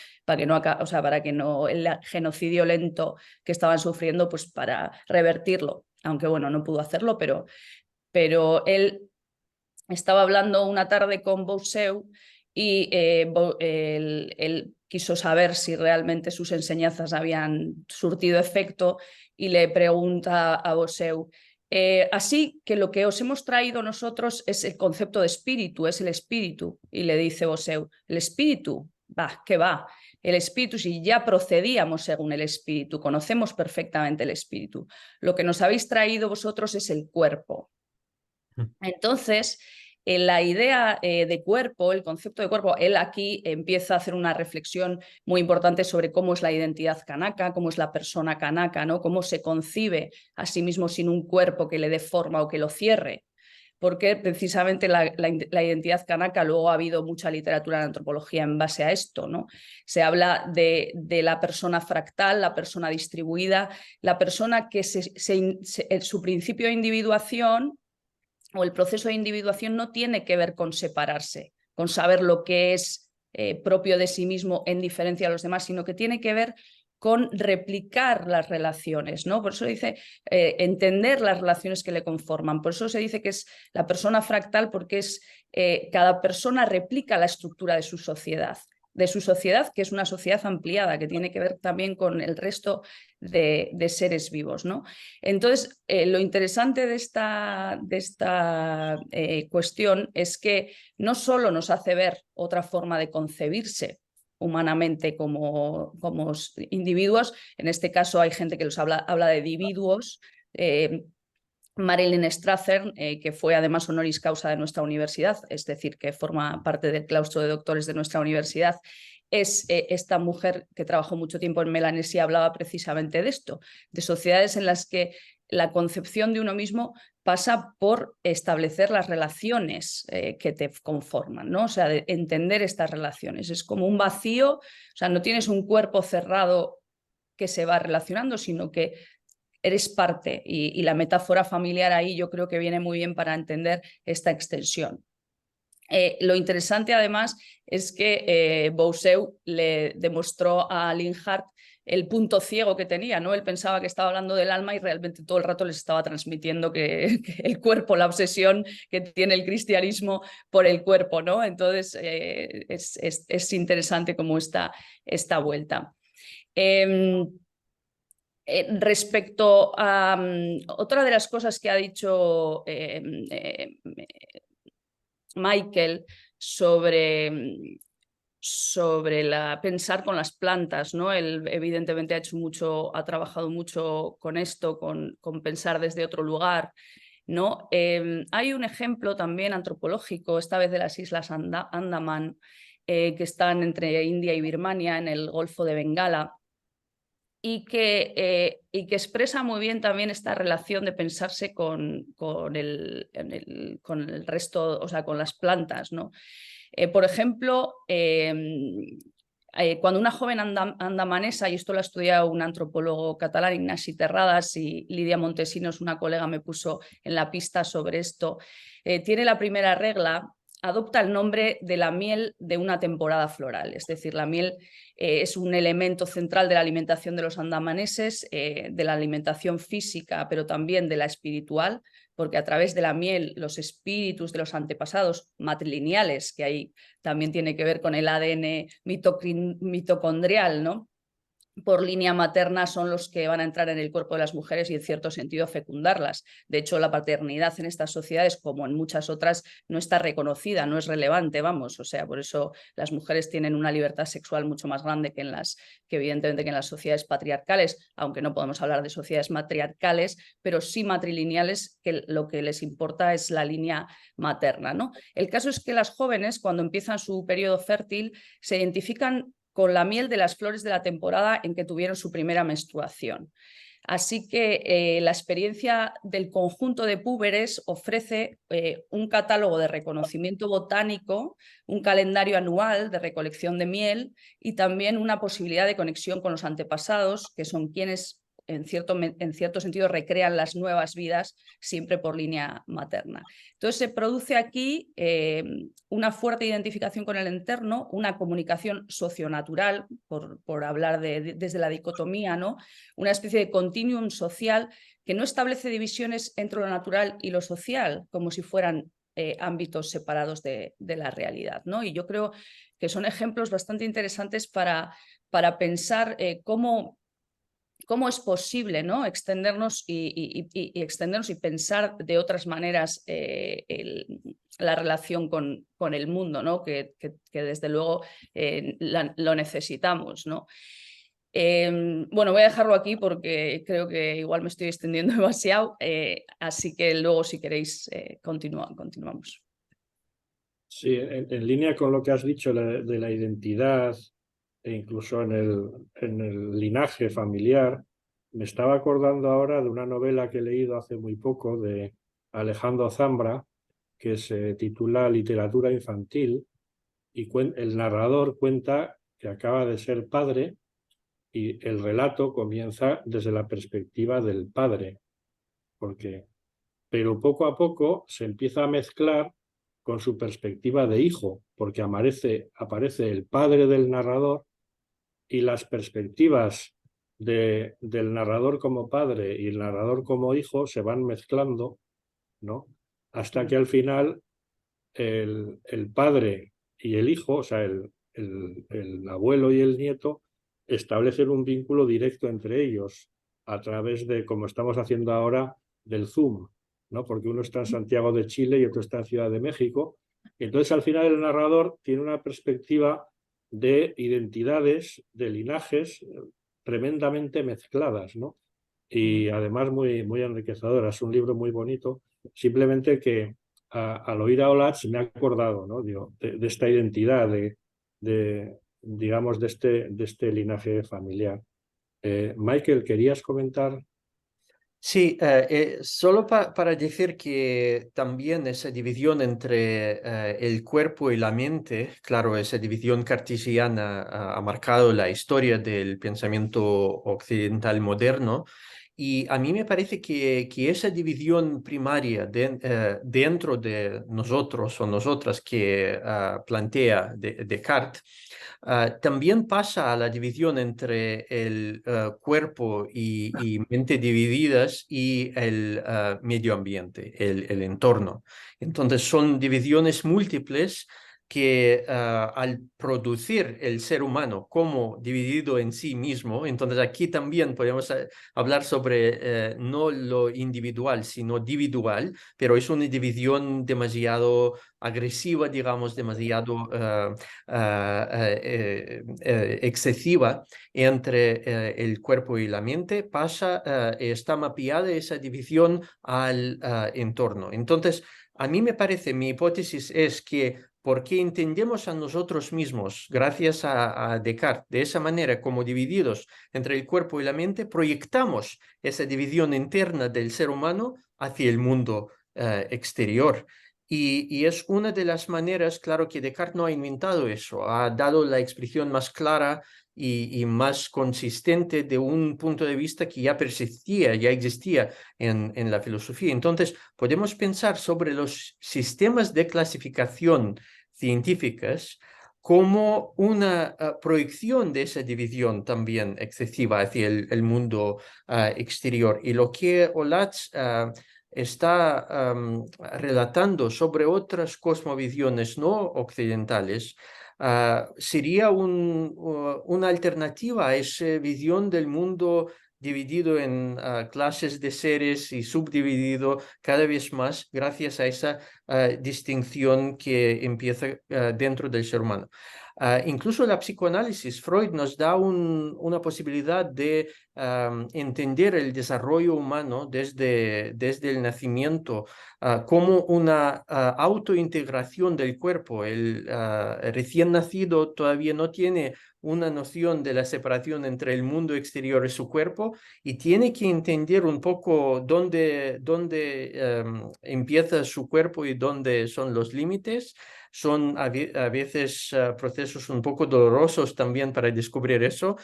Speaker 3: el genocidio lento que estaban sufriendo, pues para revertirlo, aunque bueno, no pudo hacerlo, pero él estaba hablando una tarde con Bousseau y él quiso saber si realmente sus enseñanzas habían surtido efecto, y le pregunta a Bousseau: así que lo que os hemos traído nosotros es el concepto de espíritu, es el espíritu. Y le dice Bousseau: el espíritu, va, ¿qué va? el espíritu, si ya procedíamos según el espíritu, conocemos perfectamente el espíritu. Lo que nos habéis traído vosotros es el cuerpo. Entonces, la idea de cuerpo, el concepto de cuerpo, él aquí empieza a hacer una reflexión muy importante sobre cómo es la identidad kanaka, cómo es la persona kanaka, ¿no? Cómo se concibe a sí mismo sin un cuerpo que le dé forma o que lo cierre. Porque precisamente la identidad kanaka, luego ha habido mucha literatura en antropología en base a esto, ¿no? Se habla de la persona fractal, la persona distribuida, la persona que su principio de individuación o el proceso de individuación no tiene que ver con separarse, con saber lo que es propio de sí mismo en diferencia a los demás, sino que tiene que ver con replicar las relaciones, ¿no? Por eso dice entender las relaciones que le conforman. Por eso se dice que es la persona fractal, porque es cada persona replica la estructura de su sociedad, que es una sociedad ampliada, que tiene que ver también con el resto de seres vivos, ¿no? Entonces, lo interesante de esta cuestión es que no solo nos hace ver otra forma de concebirse humanamente como individuos, en este caso hay gente que los habla de individuos. Marilyn Strasser, que fue además honoris causa de nuestra universidad, es decir, que forma parte del claustro de doctores de nuestra universidad, es esta mujer que trabajó mucho tiempo en Melanesia, hablaba precisamente de esto, de sociedades en las que la concepción de uno mismo pasa por establecer las relaciones que te conforman, ¿no? O sea, de entender estas relaciones. Es como un vacío, o sea, no tienes un cuerpo cerrado que se va relacionando, sino que eres parte, y la metáfora familiar ahí yo creo que viene muy bien para entender esta extensión. Lo interesante además es que Bousseau le demostró a Linhart el punto ciego que tenía, ¿no? Él pensaba que estaba hablando del alma y realmente todo el rato les estaba transmitiendo que el cuerpo, la obsesión que tiene el cristianismo por el cuerpo, ¿no? Entonces es interesante como esta vuelta. Respecto a otra de las cosas que ha dicho Michael sobre pensar con las plantas, ¿no? Él evidentemente ha trabajado mucho con esto, con pensar desde otro lugar, ¿no? Hay un ejemplo también antropológico, esta vez de las Islas Andaman, que están entre India y Birmania, en el Golfo de Bengala, y que expresa muy bien también esta relación de pensarse con el resto, o sea, con las plantas, ¿no? Por ejemplo, cuando una joven andamanesa, y esto lo ha estudiado un antropólogo catalán, Ignasi Terradas, y Lidia Montesinos, una colega, me puso en la pista sobre esto, tiene la primera regla, adopta el nombre de la miel de una temporada floral, es decir, la miel es un elemento central de la alimentación de los andamaneses, de la alimentación física, pero también de la espiritual, porque a través de la miel los espíritus de los antepasados matrilineales, que ahí también tiene que ver con el ADN mitocondrial, ¿no? Por línea materna son los que van a entrar en el cuerpo de las mujeres y en cierto sentido fecundarlas. De hecho, la paternidad en estas sociedades, como en muchas otras, no está reconocida, no es relevante, vamos. O sea, por eso las mujeres tienen una libertad sexual mucho más grande que evidentemente que en las sociedades patriarcales, aunque no podemos hablar de sociedades matriarcales, pero sí matrilineales, que lo que les importa es la línea materna, ¿no? El caso es que las jóvenes, cuando empiezan su periodo fértil, se identifican con la miel de las flores de la temporada en que tuvieron su primera menstruación. Así que la experiencia del conjunto de púberes ofrece un catálogo de reconocimiento botánico, un calendario anual de recolección de miel y también una posibilidad de conexión con los antepasados, que son quienes en cierto sentido recrean las nuevas vidas siempre por línea materna. Entonces se produce aquí una fuerte identificación con el entorno, una comunicación socionatural, por hablar desde la dicotomía, ¿no? Una especie de continuum social que no establece divisiones entre lo natural y lo social, como si fueran ámbitos separados de la realidad, ¿no? Y yo creo que son ejemplos bastante interesantes para pensar cómo cómo es posible, ¿no?, extendernos y extendernos y pensar de otras maneras la relación con el mundo, ¿no?, que desde luego lo necesitamos, ¿no? Bueno, voy a dejarlo aquí porque creo que igual me estoy extendiendo demasiado, así que luego si queréis continuamos.
Speaker 2: Sí, en línea con lo que has dicho de la identidad e incluso en el linaje familiar, me estaba acordando ahora de una novela que he leído hace muy poco de Alejandro Zambra, que se titula Literatura infantil, y el narrador cuenta que acaba de ser padre y el relato comienza desde la perspectiva del padre, pero poco a poco se empieza a mezclar con su perspectiva de hijo, porque aparece el padre del narrador y las perspectivas del narrador como padre y el narrador como hijo se van mezclando, ¿no? Hasta que al final el padre y el hijo, o sea, el abuelo y el nieto, establecen un vínculo directo entre ellos a través de, como estamos haciendo ahora, del Zoom, ¿no? Porque uno está en Santiago de Chile y otro está en Ciudad de México. Entonces, al final, el narrador tiene una perspectiva de identidades, de linajes tremendamente mezcladas, ¿no? Y además muy enriquecedoras. Es un libro muy bonito, simplemente que al oír a Olatz me ha acordado, ¿no?, digo, de esta identidad, digamos, de este linaje familiar. Michael, ¿querías comentar?
Speaker 4: Sí, solo para decir que también esa división entre el cuerpo y la mente, claro, esa división cartesiana ha marcado la historia del pensamiento occidental moderno. Y a mí me parece que esa división primaria dentro de nosotros o nosotras que plantea Descartes, también pasa a la división entre el cuerpo y mente divididas y el medio ambiente, el entorno. Entonces son divisiones múltiples que al producir el ser humano como dividido en sí mismo, entonces aquí también podemos hablar sobre no lo individual, sino individual, pero es una división demasiado agresiva, digamos, demasiado excesiva entre el cuerpo y la mente, está mapeada esa división al entorno. Entonces, a mí me parece, mi hipótesis es que porque entendemos a nosotros mismos, gracias a Descartes, de esa manera, como divididos entre el cuerpo y la mente, proyectamos esa división interna del ser humano hacia el mundo exterior. Y es una de las maneras, claro, que Descartes no ha inventado eso, ha dado la expresión más clara y más consistente de un punto de vista que ya persistía, ya existía en la filosofía. Entonces, podemos pensar sobre los sistemas de clasificación científicas como una proyección de esa división también excesiva hacia el mundo exterior. Y lo que Olatz está relatando sobre otras cosmovisiones no occidentales, sería una alternativa a esa visión del mundo dividido en clases de seres y subdividido cada vez más gracias a esa distinción que empieza dentro del ser humano. Incluso la psicoanálisis, Freud nos da una posibilidad de entender el desarrollo humano desde el nacimiento como una autointegración del cuerpo. El recién nacido todavía no tiene una noción de la separación entre el mundo exterior y su cuerpo y tiene que entender un poco dónde empieza su cuerpo y dónde son los límites. Son a veces procesos un poco dolorosos también para descubrir eso,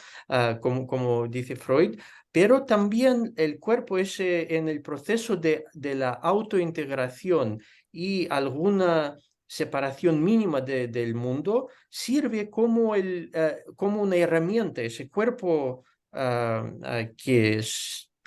Speaker 4: como dice Freud, pero también el cuerpo es en el proceso de la autointegración y alguna separación mínima del mundo, sirve como una herramienta. Ese cuerpo que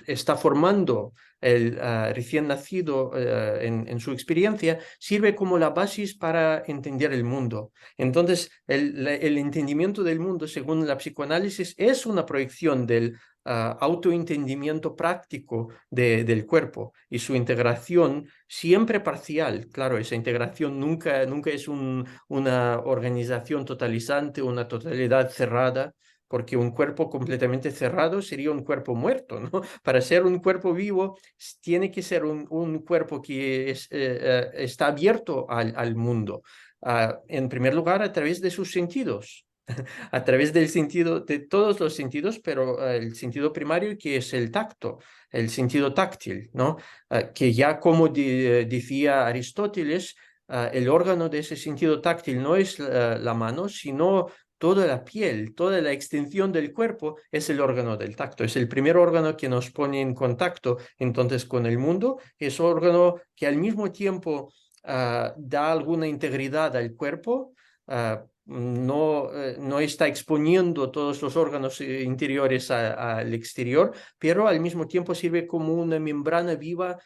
Speaker 4: está formando el recién nacido en su experiencia, sirve como la base para entender el mundo. Entonces, el entendimiento del mundo, según la psicoanálisis, es una proyección del autoentendimiento práctico del cuerpo y su integración siempre parcial. Claro, esa integración nunca es una organización totalizante, una totalidad cerrada, porque un cuerpo completamente cerrado sería un cuerpo muerto, ¿no? Para ser un cuerpo vivo, tiene que ser un cuerpo que está abierto al mundo. En primer lugar, a través de sus sentidos, a través del sentido, de todos los sentidos, pero el sentido primario que es el tacto, el sentido táctil, ¿no? Que ya como decía Aristóteles, el órgano de ese sentido táctil no es la mano, sino toda la piel, toda la extensión del cuerpo es el órgano del tacto. Es el primer órgano que nos pone en contacto entonces con el mundo. Es órgano que al mismo tiempo da alguna integridad al cuerpo, no está exponiendo todos los órganos interiores al exterior, pero al mismo tiempo sirve como una membrana viva,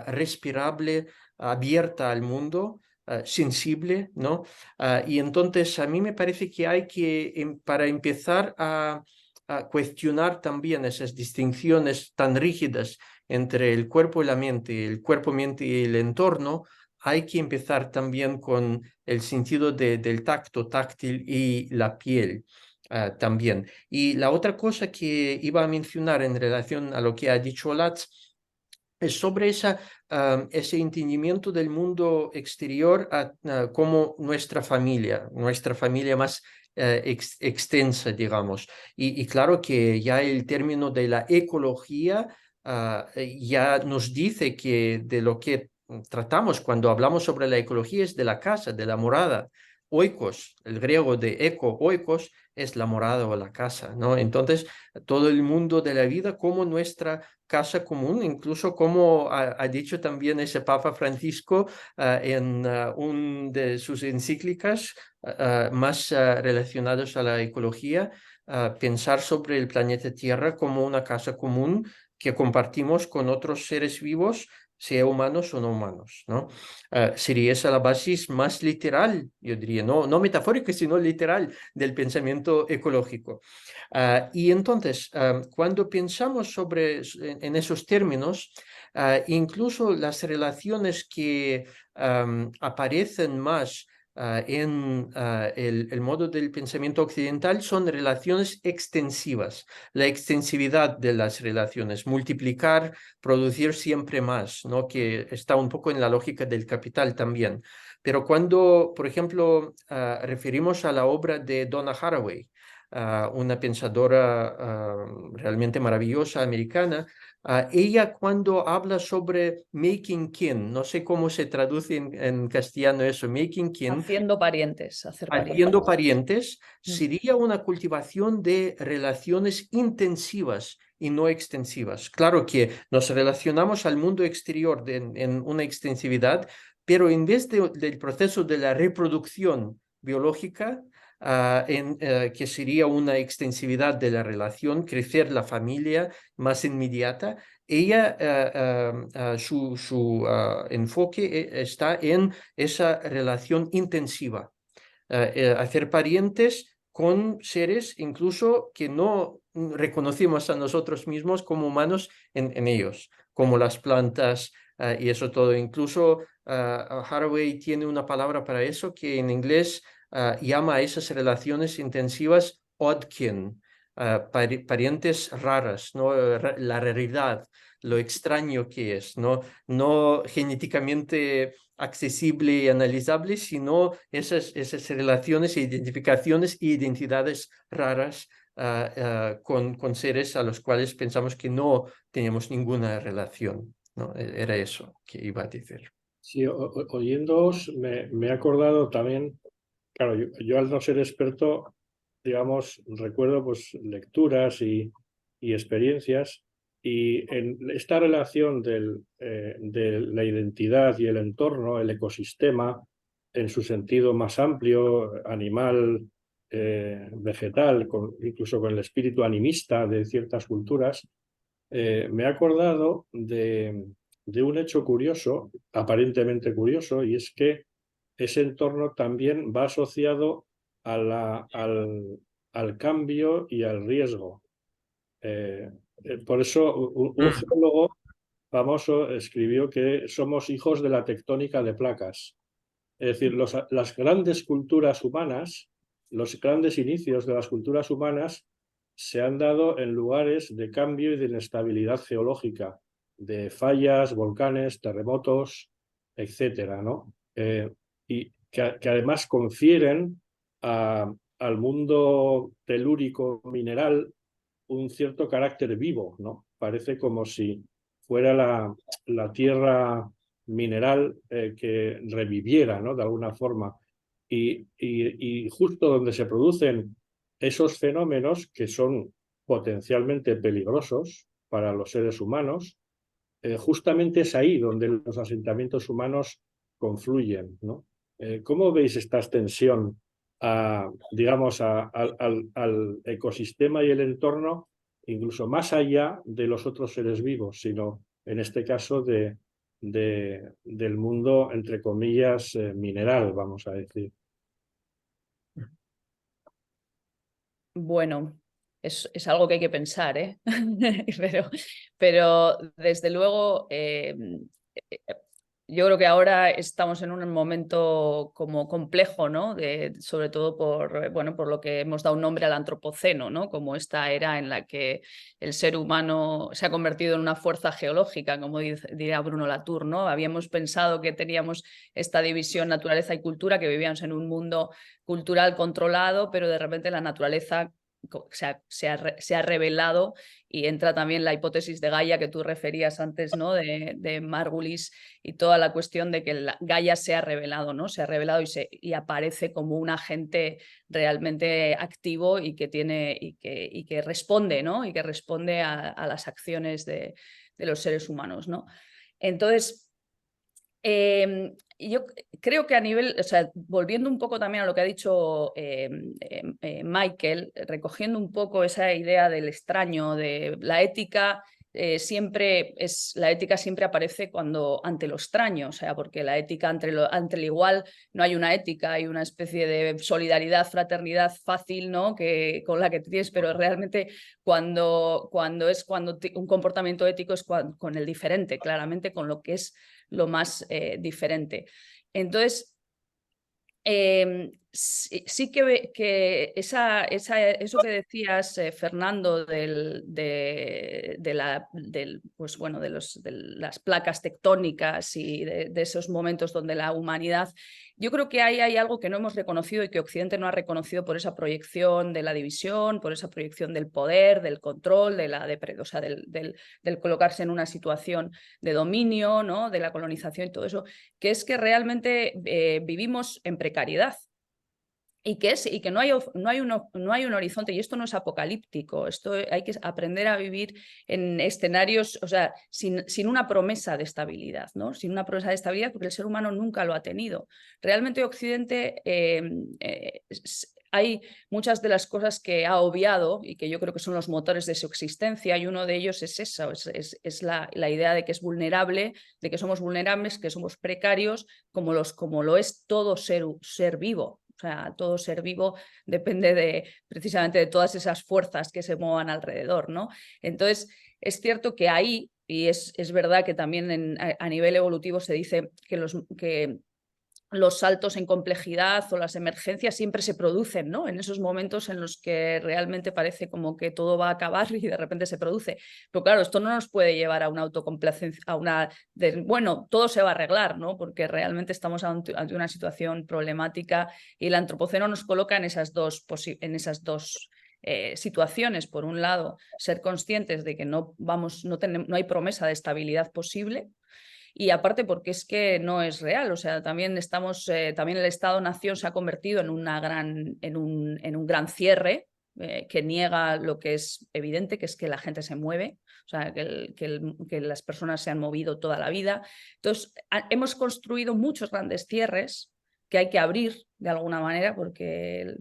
Speaker 4: respirable, abierta al mundo, sensible, ¿no? Y entonces a mí me parece que hay que, para empezar a cuestionar también esas distinciones tan rígidas entre el cuerpo y la mente, el cuerpo, mente y el entorno, hay que empezar también con el sentido del tacto táctil y la piel también. Y la otra cosa que iba a mencionar en relación a lo que ha dicho Latz es sobre ese entendimiento del mundo exterior como nuestra familia más extensa, digamos. Y claro que ya el término de la ecología ya nos dice que de lo que tratamos cuando hablamos sobre la ecología es de la casa, de la morada. Oikos, el griego de eco, oikos, es la morada o la casa, ¿no? Entonces, todo el mundo de la vida como nuestra casa común, incluso como ha dicho también ese Papa Francisco en una de sus encíclicas más relacionados a la ecología, pensar sobre el planeta Tierra como una casa común que compartimos con otros seres vivos, sea humanos o no humanos, ¿no? Sería esa la base más literal, yo diría, no metafórica, sino literal del pensamiento ecológico. Y entonces, cuando pensamos en esos términos, incluso las relaciones que aparecen más en el modo del pensamiento occidental son relaciones extensivas, la extensividad de las relaciones, multiplicar, producir siempre más, ¿no? Que está un poco en la lógica del capital también. Pero cuando, por ejemplo, referimos a la obra de Donna Haraway, una pensadora realmente maravillosa americana, ella cuando habla sobre making kin, no sé cómo se traduce en castellano eso, making kin.
Speaker 3: Haciendo parientes,
Speaker 4: haciendo parientes, sería una cultivación de relaciones intensivas y no extensivas. Claro que nos relacionamos al mundo exterior en una extensividad, pero en vez del proceso de la reproducción biológica, que sería una extensividad de la relación, crecer la familia más inmediata, ella, su enfoque está en esa relación intensiva, hacer parientes con seres incluso que no reconocemos a nosotros mismos como humanos en ellos, como las plantas y eso todo. Incluso Haraway tiene una palabra para eso que en inglés llama a esas relaciones intensivas oddkin, parientes raras, ¿no? La raridad, lo extraño que es, no genéticamente accesible y analizable, sino esas relaciones, identificaciones e identidades raras con seres a los cuales pensamos que no teníamos ninguna relación, ¿no? Era eso que iba a decir.
Speaker 2: Sí, oyéndoos me he acordado también, claro, yo al no ser experto, digamos, recuerdo pues lecturas y experiencias, y en esta relación de la identidad y el entorno, el ecosistema, en su sentido más amplio, animal, vegetal, incluso con el espíritu animista de ciertas culturas, me he acordado de un hecho curioso, aparentemente curioso, y es que ese entorno también va asociado a al cambio y al riesgo. Por eso un geólogo famoso escribió que somos hijos de la tectónica de placas. Es decir, las grandes culturas humanas, los grandes inicios de las culturas humanas se han dado en lugares de cambio y de inestabilidad geológica, de fallas, volcanes, terremotos, etcétera, ¿no? Y que además confieren al mundo telúrico mineral un cierto carácter vivo, ¿no? Parece como si fuera la tierra mineral que reviviera, ¿no? De alguna forma. Y justo donde se producen esos fenómenos que son potencialmente peligrosos para los seres humanos, justamente es ahí donde los asentamientos humanos confluyen, ¿no? ¿Cómo veis esta extensión digamos, al ecosistema y el entorno, incluso más allá de los otros seres vivos, sino en este caso del mundo, entre comillas, mineral, vamos a decir?
Speaker 3: Bueno, es algo que hay que pensar, ¿eh? pero desde luego yo creo que ahora estamos en un momento como complejo, ¿no? Sobre todo por lo que hemos dado un nombre al antropoceno, ¿no? Como esta era en la que el ser humano se ha convertido en una fuerza geológica, como diría Bruno Latour, ¿no? Habíamos pensado que teníamos esta división naturaleza y cultura, que vivíamos en un mundo cultural controlado, pero de repente la naturaleza se ha revelado, y entra también la hipótesis de Gaia que tú referías antes, ¿no? de Margulis, y toda la cuestión de que Gaia se ha revelado, ¿no? Se ha revelado y aparece como un agente realmente activo y que que responde, ¿no? Y que responde a las acciones de los seres humanos, ¿no? Entonces, yo creo que a nivel, o sea, volviendo un poco también a lo que ha dicho Michael, recogiendo un poco esa idea del extraño, de la ética, la ética siempre aparece ante lo extraño, o sea, porque la ética ante el igual no hay una ética, hay una especie de solidaridad, fraternidad fácil, ¿no? Con la que tienes, pero realmente cuando un comportamiento ético es con el diferente, claramente con lo que es lo más diferente. Entonces, sí que eso que decías, Fernando, de las placas tectónicas y de esos momentos donde la humanidad, yo creo que hay algo que no hemos reconocido y que Occidente no ha reconocido por esa proyección de la división, por esa proyección del poder, del control, del colocarse en una situación de dominio, ¿no? De la colonización y todo eso, que es que realmente vivimos en precariedad. Y que no hay un horizonte, y esto no es apocalíptico, esto hay que aprender a vivir en escenarios, o sea, sin una promesa de estabilidad, ¿no? Sin una promesa de estabilidad, porque el ser humano nunca lo ha tenido. Realmente Occidente hay muchas de las cosas que ha obviado y que yo creo que son los motores de su existencia, y uno de ellos es eso, es la idea de que es vulnerable, de que somos vulnerables, que somos precarios, como lo es todo ser vivo. O sea, todo ser vivo depende precisamente de todas esas fuerzas que se muevan alrededor, ¿no? Entonces, es cierto que ahí, y es verdad que también a nivel evolutivo se dice que los saltos en complejidad o las emergencias siempre se producen, ¿no? En esos momentos en los que realmente parece como que todo va a acabar y de repente se produce. Pero claro, esto no nos puede llevar a una autocomplacencia, bueno, todo se va a arreglar, ¿no? Porque realmente estamos ante una situación problemática, y el antropoceno nos coloca en esas dos situaciones. Por un lado, ser conscientes de que no hay promesa de estabilidad posible, y aparte porque es que no es real, o sea, también también el Estado-Nación se ha convertido en un gran cierre que niega lo que es evidente, que es que la gente se mueve, o sea, que las personas se han movido toda la vida. Entonces, hemos construido muchos grandes cierres que hay que abrir de alguna manera, porque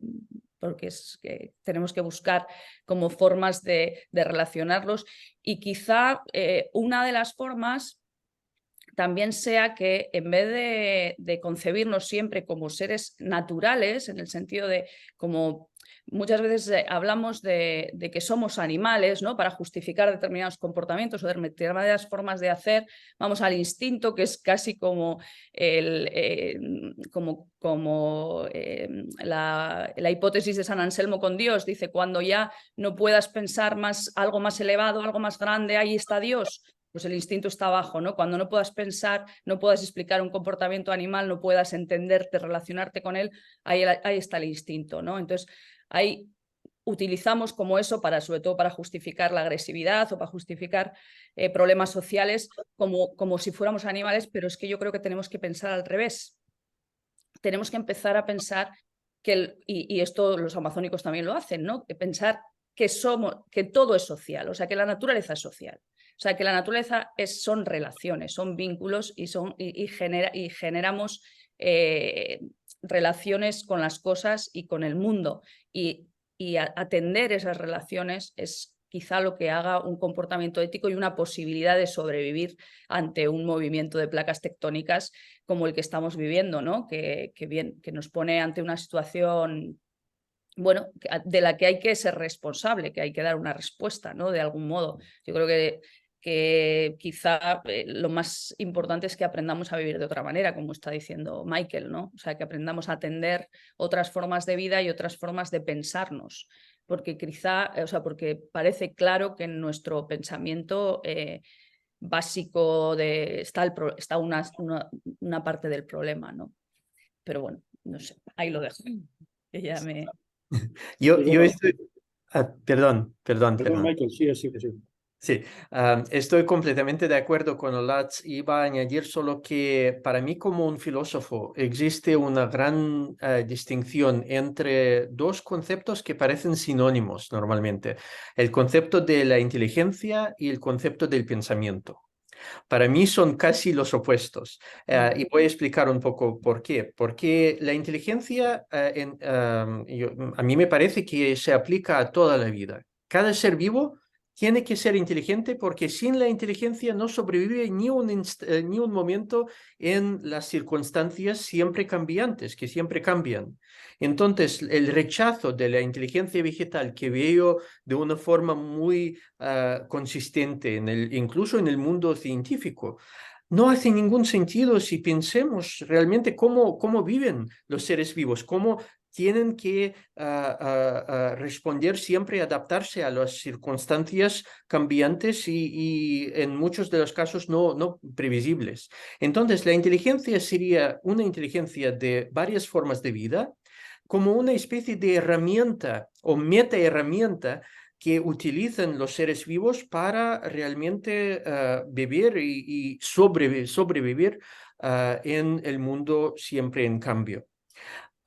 Speaker 3: porque es que tenemos que buscar como formas de relacionarlos, y quizá una de las formas también sea que en vez de concebirnos siempre como seres naturales, en el sentido de como muchas veces hablamos de que somos animales, ¿no? Para justificar determinados comportamientos o determinadas formas de hacer, vamos al instinto, que es casi como, la hipótesis de San Anselmo con Dios. Dice, cuando ya no puedas pensar algo más elevado, algo más grande, ahí está Dios. Pues el instinto está abajo, ¿no? Cuando no puedas pensar, no puedas explicar un comportamiento animal, no puedas entenderte, relacionarte con él, ahí está el instinto, ¿no? Entonces, ahí utilizamos como eso sobre todo para justificar la agresividad o para justificar problemas sociales como si fuéramos animales, pero es que yo creo que tenemos que pensar al revés. Tenemos que empezar a pensar y esto los amazónicos también lo hacen, ¿no? Pensar que todo es social, o sea, que la naturaleza es social. O sea, que la naturaleza son relaciones, son vínculos y generamos relaciones con las cosas y con el mundo. Y atender esas relaciones es quizá lo que haga un comportamiento ético y una posibilidad de sobrevivir ante un movimiento de placas tectónicas como el que estamos viviendo, ¿no? Que nos pone ante una situación, bueno, de la que hay que ser responsable, que hay que dar una respuesta, ¿no? De algún modo. Yo creo que quizá lo más importante es que aprendamos a vivir de otra manera, como está diciendo Michael, ¿no? O sea, que aprendamos a atender otras formas de vida y otras formas de pensarnos, porque porque parece claro que en nuestro pensamiento básico está una parte del problema, ¿no? Pero bueno, no sé, ahí lo dejo. Que ya me...
Speaker 4: Yo
Speaker 2: bueno,
Speaker 4: estoy... perdón.
Speaker 2: Michael, sí.
Speaker 4: Sí, estoy completamente de acuerdo con Olatz. Iba a añadir solo que para mí como un filósofo existe una gran distinción entre dos conceptos que parecen sinónimos normalmente. El concepto de la inteligencia y el concepto del pensamiento. Para mí son casi los opuestos. Y voy a explicar un poco por qué. Porque la inteligencia a mí me parece que se aplica a toda la vida. Cada ser vivo tiene que ser inteligente porque sin la inteligencia no sobrevive ni un momento en las circunstancias siempre cambiantes, que siempre cambian. Entonces, el rechazo de la inteligencia vegetal que veo de una forma muy consistente, incluso en el mundo científico, no hace ningún sentido si pensemos realmente cómo viven los seres vivos, cómo tienen que responder siempre, adaptarse a las circunstancias cambiantes y en muchos de los casos no previsibles. Entonces, la inteligencia sería una inteligencia de varias formas de vida, como una especie de herramienta o meta herramienta que utilizan los seres vivos para realmente vivir y sobrevivir en el mundo siempre en cambio.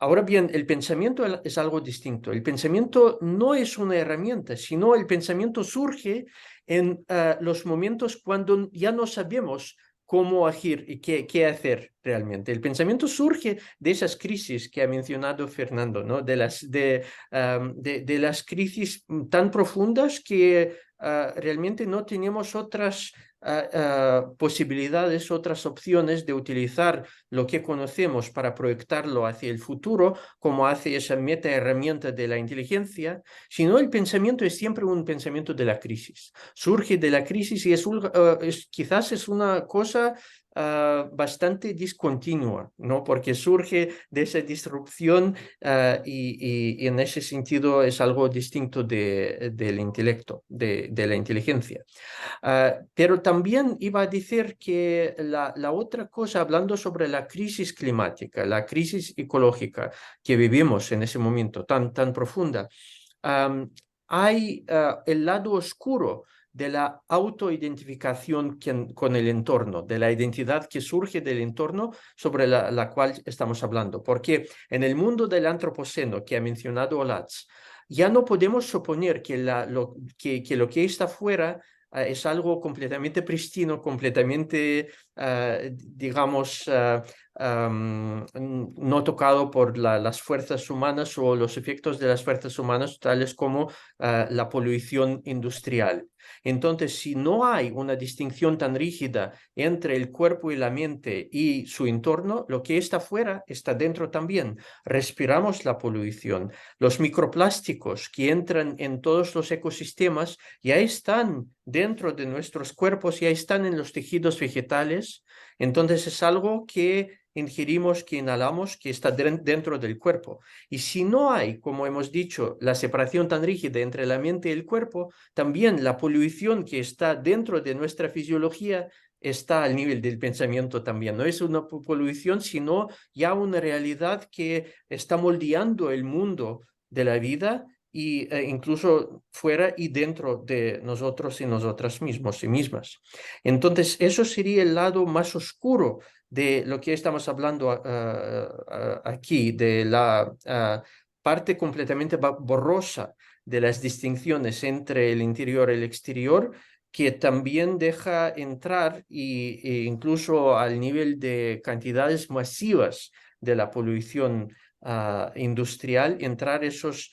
Speaker 4: Ahora bien, el pensamiento es algo distinto. El pensamiento no es una herramienta, sino el pensamiento surge en los momentos cuando ya no sabemos cómo agir y qué hacer realmente. El pensamiento surge de esas crisis que ha mencionado Fernando, ¿no? De las crisis tan profundas que realmente no tenemos otras posibilidades, otras opciones de utilizar lo que conocemos para proyectarlo hacia el futuro, como hace esa meta herramienta de la inteligencia, sino el pensamiento es siempre un pensamiento de la crisis. Surge de la crisis y quizás es una cosa bastante discontinua, ¿no? Porque surge de esa disrupción y en ese sentido es algo distinto del intelecto, de la inteligencia. Pero también iba a decir que la otra cosa, hablando sobre la crisis climática, la crisis ecológica que vivimos en ese momento tan profunda, hay el lado oscuro de la autoidentificación con el entorno, de la identidad que surge del entorno sobre la cual estamos hablando. Porque en el mundo del antropoceno que ha mencionado Olatz, ya no podemos suponer que lo que está fuera es algo completamente pristino, completamente digamos, no tocado por las fuerzas humanas o los efectos de las fuerzas humanas, tales como la polución industrial. Entonces, si no hay una distinción tan rígida entre el cuerpo y la mente y su entorno, lo que está fuera está dentro también. Respiramos la polución. Los microplásticos que entran en todos los ecosistemas ya están dentro de nuestros cuerpos, ya están en los tejidos vegetales. Entonces es algo que ingerimos, que inhalamos, que está dentro del cuerpo. Y si no hay, como hemos dicho, la separación tan rígida entre la mente y el cuerpo, también la polución que está dentro de nuestra fisiología está al nivel del pensamiento también. No es una polución, sino ya una realidad que está moldeando el mundo de la vida y incluso fuera y dentro de nosotros y nosotras mismos y mismas. Entonces, eso sería el lado más oscuro de lo que estamos hablando aquí, de la parte completamente borrosa de las distinciones entre el interior y el exterior, que también deja entrar e incluso al nivel de cantidades masivas de la polución industrial, entrar esos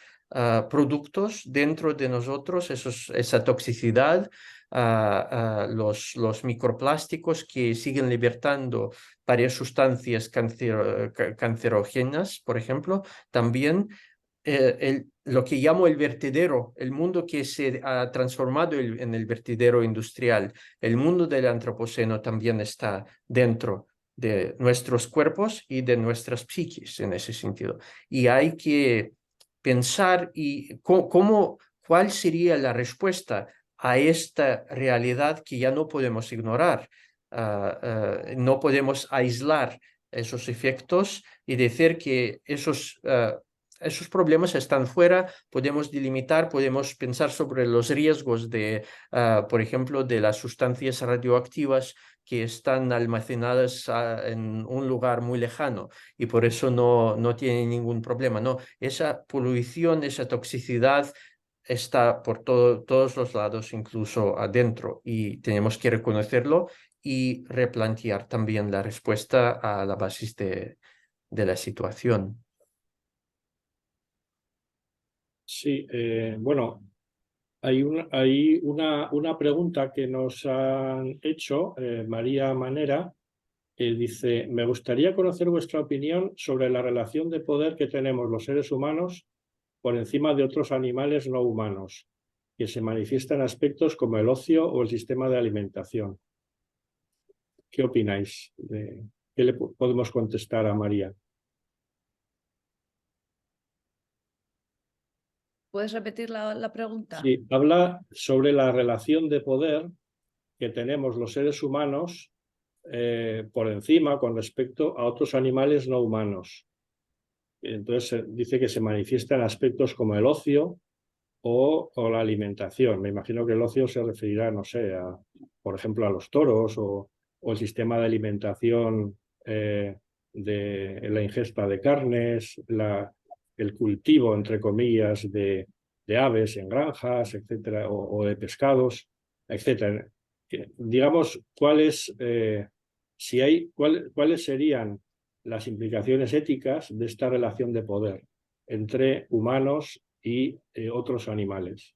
Speaker 4: productos dentro de nosotros, esa toxicidad, los microplásticos que siguen libertando varias sustancias cancerógenas, por ejemplo, también lo que llamo el vertedero, el mundo que se ha transformado en el vertedero industrial, el mundo del antropoceno también está dentro de nuestros cuerpos y de nuestras psiquis en ese sentido. Y hay que pensar cuál sería la respuesta a esta realidad que ya no podemos ignorar. No podemos aislar esos efectos y decir que esos problemas están fuera, podemos delimitar, podemos pensar sobre los riesgos de, por ejemplo, de las sustancias radioactivas que están almacenadas en un lugar muy lejano y por eso no tienen ningún problema. No, esa polución, esa toxicidad está por todos los lados, incluso adentro, y tenemos que reconocerlo y replantear también la respuesta a la base de la situación.
Speaker 2: Sí, bueno, hay una pregunta que nos han hecho, María Manera, que dice: me gustaría conocer vuestra opinión sobre la relación de poder que tenemos los seres humanos por encima de otros animales no humanos, que se manifiestan en aspectos como el ocio o el sistema de alimentación. ¿Qué opináis? ¿Qué le podemos contestar a María?
Speaker 3: ¿Puedes repetir la pregunta?
Speaker 2: Sí, habla sobre la relación de poder que tenemos los seres humanos por encima con respecto a otros animales no humanos. Entonces dice que se manifiesta en aspectos como el ocio o la alimentación. Me imagino que el ocio se referirá, no sé, por ejemplo, a los toros o el sistema de alimentación de la ingesta de carnes, el cultivo, entre comillas, de aves en granjas, etcétera, o de pescados, etcétera. Digamos, cuáles serían las implicaciones éticas de esta relación de poder entre humanos y otros animales.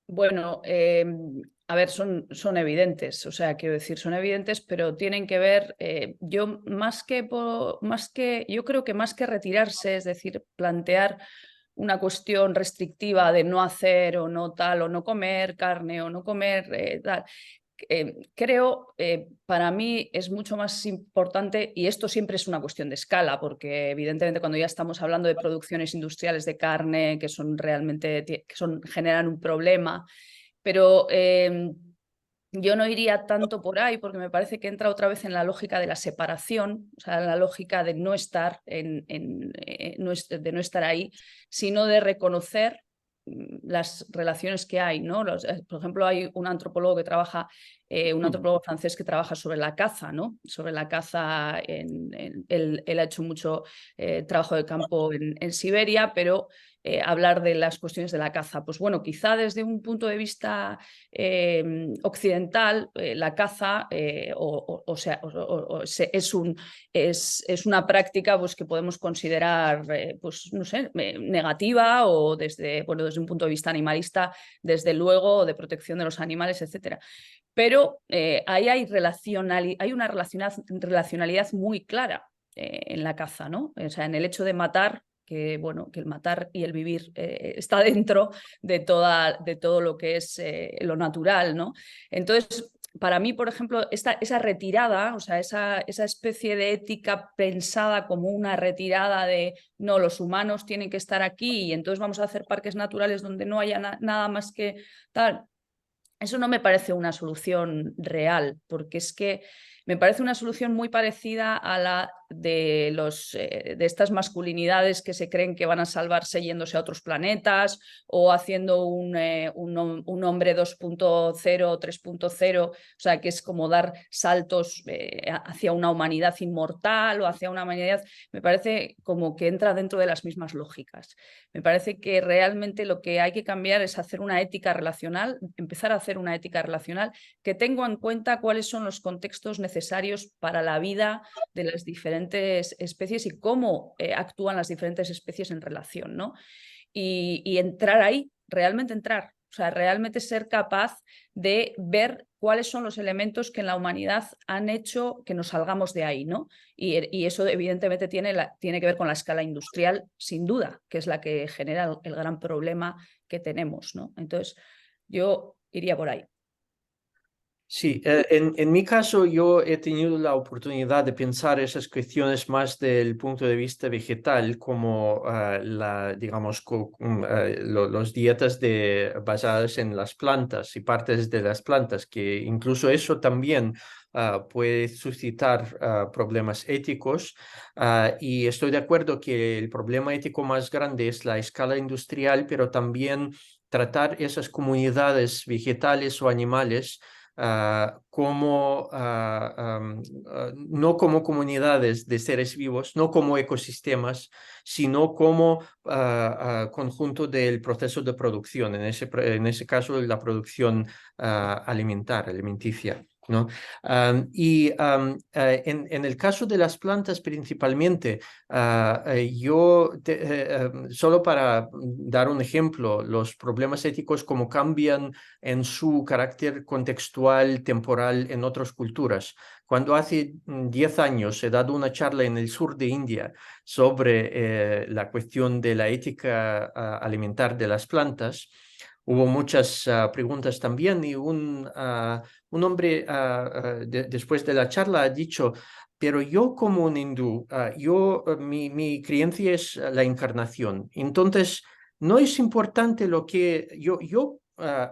Speaker 3: Bueno, a ver, son evidentes, o sea, quiero decir, son evidentes, pero tienen que ver, yo yo creo que más que retirarse, es decir, plantear una cuestión restrictiva de no hacer o no tal, o no comer carne o no comer tal. Creo, para mí es mucho más importante, y esto siempre es una cuestión de escala, porque evidentemente cuando ya estamos hablando de producciones industriales de carne que son realmente, generan un problema, pero yo no iría tanto por ahí porque me parece que entra otra vez en la lógica de la separación, o sea, en la lógica de no estar, de no estar ahí, sino de reconocer las relaciones que hay, ¿no? Por ejemplo, hay un antropólogo que trabaja, un antropólogo francés que trabaja sobre la caza, ¿no? Sobre la caza, él ha hecho mucho trabajo de campo en Siberia, pero hablar de las cuestiones de la caza. Pues bueno, quizá desde un punto de vista occidental, la caza es una práctica pues, que podemos considerar pues, no sé, negativa o desde un punto de vista animalista, desde luego, de protección de los animales, etc. Pero ahí hay una relacionalidad muy clara en la caza, ¿no? O sea, en el hecho de matar, que el matar y el vivir está dentro de todo lo que es lo natural, ¿no? Entonces, para mí, por ejemplo, esa retirada, o sea, esa especie de ética pensada como una retirada de no, los humanos tienen que estar aquí y entonces vamos a hacer parques naturales donde no haya nada más que tal. Eso no me parece una solución real, porque es que me parece una solución muy parecida a la de estas masculinidades que se creen que van a salvarse yéndose a otros planetas o haciendo un hombre 2.0 o 3.0, o sea, que es como dar saltos hacia una humanidad inmortal o hacia una humanidad, me parece como que entra dentro de las mismas lógicas. Me parece que realmente lo que hay que cambiar es hacer una ética relacional, empezar a hacer una ética relacional que tenga en cuenta cuáles son los contextos necesarios para la vida de las diferentes especies y cómo actúan las diferentes especies en relación, ¿no? Y entrar ahí, realmente entrar, o sea, realmente ser capaz de ver cuáles son los elementos que en la humanidad han hecho que nos salgamos de ahí, ¿no? Y eso evidentemente tiene que ver con la escala industrial, sin duda, que es la que genera el gran problema que tenemos, ¿no? Entonces, yo iría por ahí.
Speaker 4: Sí, en mi caso yo he tenido la oportunidad de pensar esas cuestiones más del punto de vista vegetal, como digamos, los dietas basadas en las plantas y partes de las plantas, que incluso eso también puede suscitar problemas éticos. Y estoy de acuerdo que el problema ético más grande es la escala industrial, pero también tratar esas comunidades vegetales o animales no como comunidades de seres vivos, no como ecosistemas, sino como conjunto del proceso de producción, en ese caso la producción alimenticia. ¿No? En el caso de las plantas principalmente, solo para dar un ejemplo, los problemas éticos como cambian en su carácter contextual, temporal en otras culturas. Cuando hace 10 años he dado una charla en el sur de India sobre la cuestión de la ética alimentar de las plantas, hubo muchas preguntas también y un hombre después de la charla ha dicho, pero yo como un hindú, mi creencia es la encarnación. Entonces, no es importante lo que yo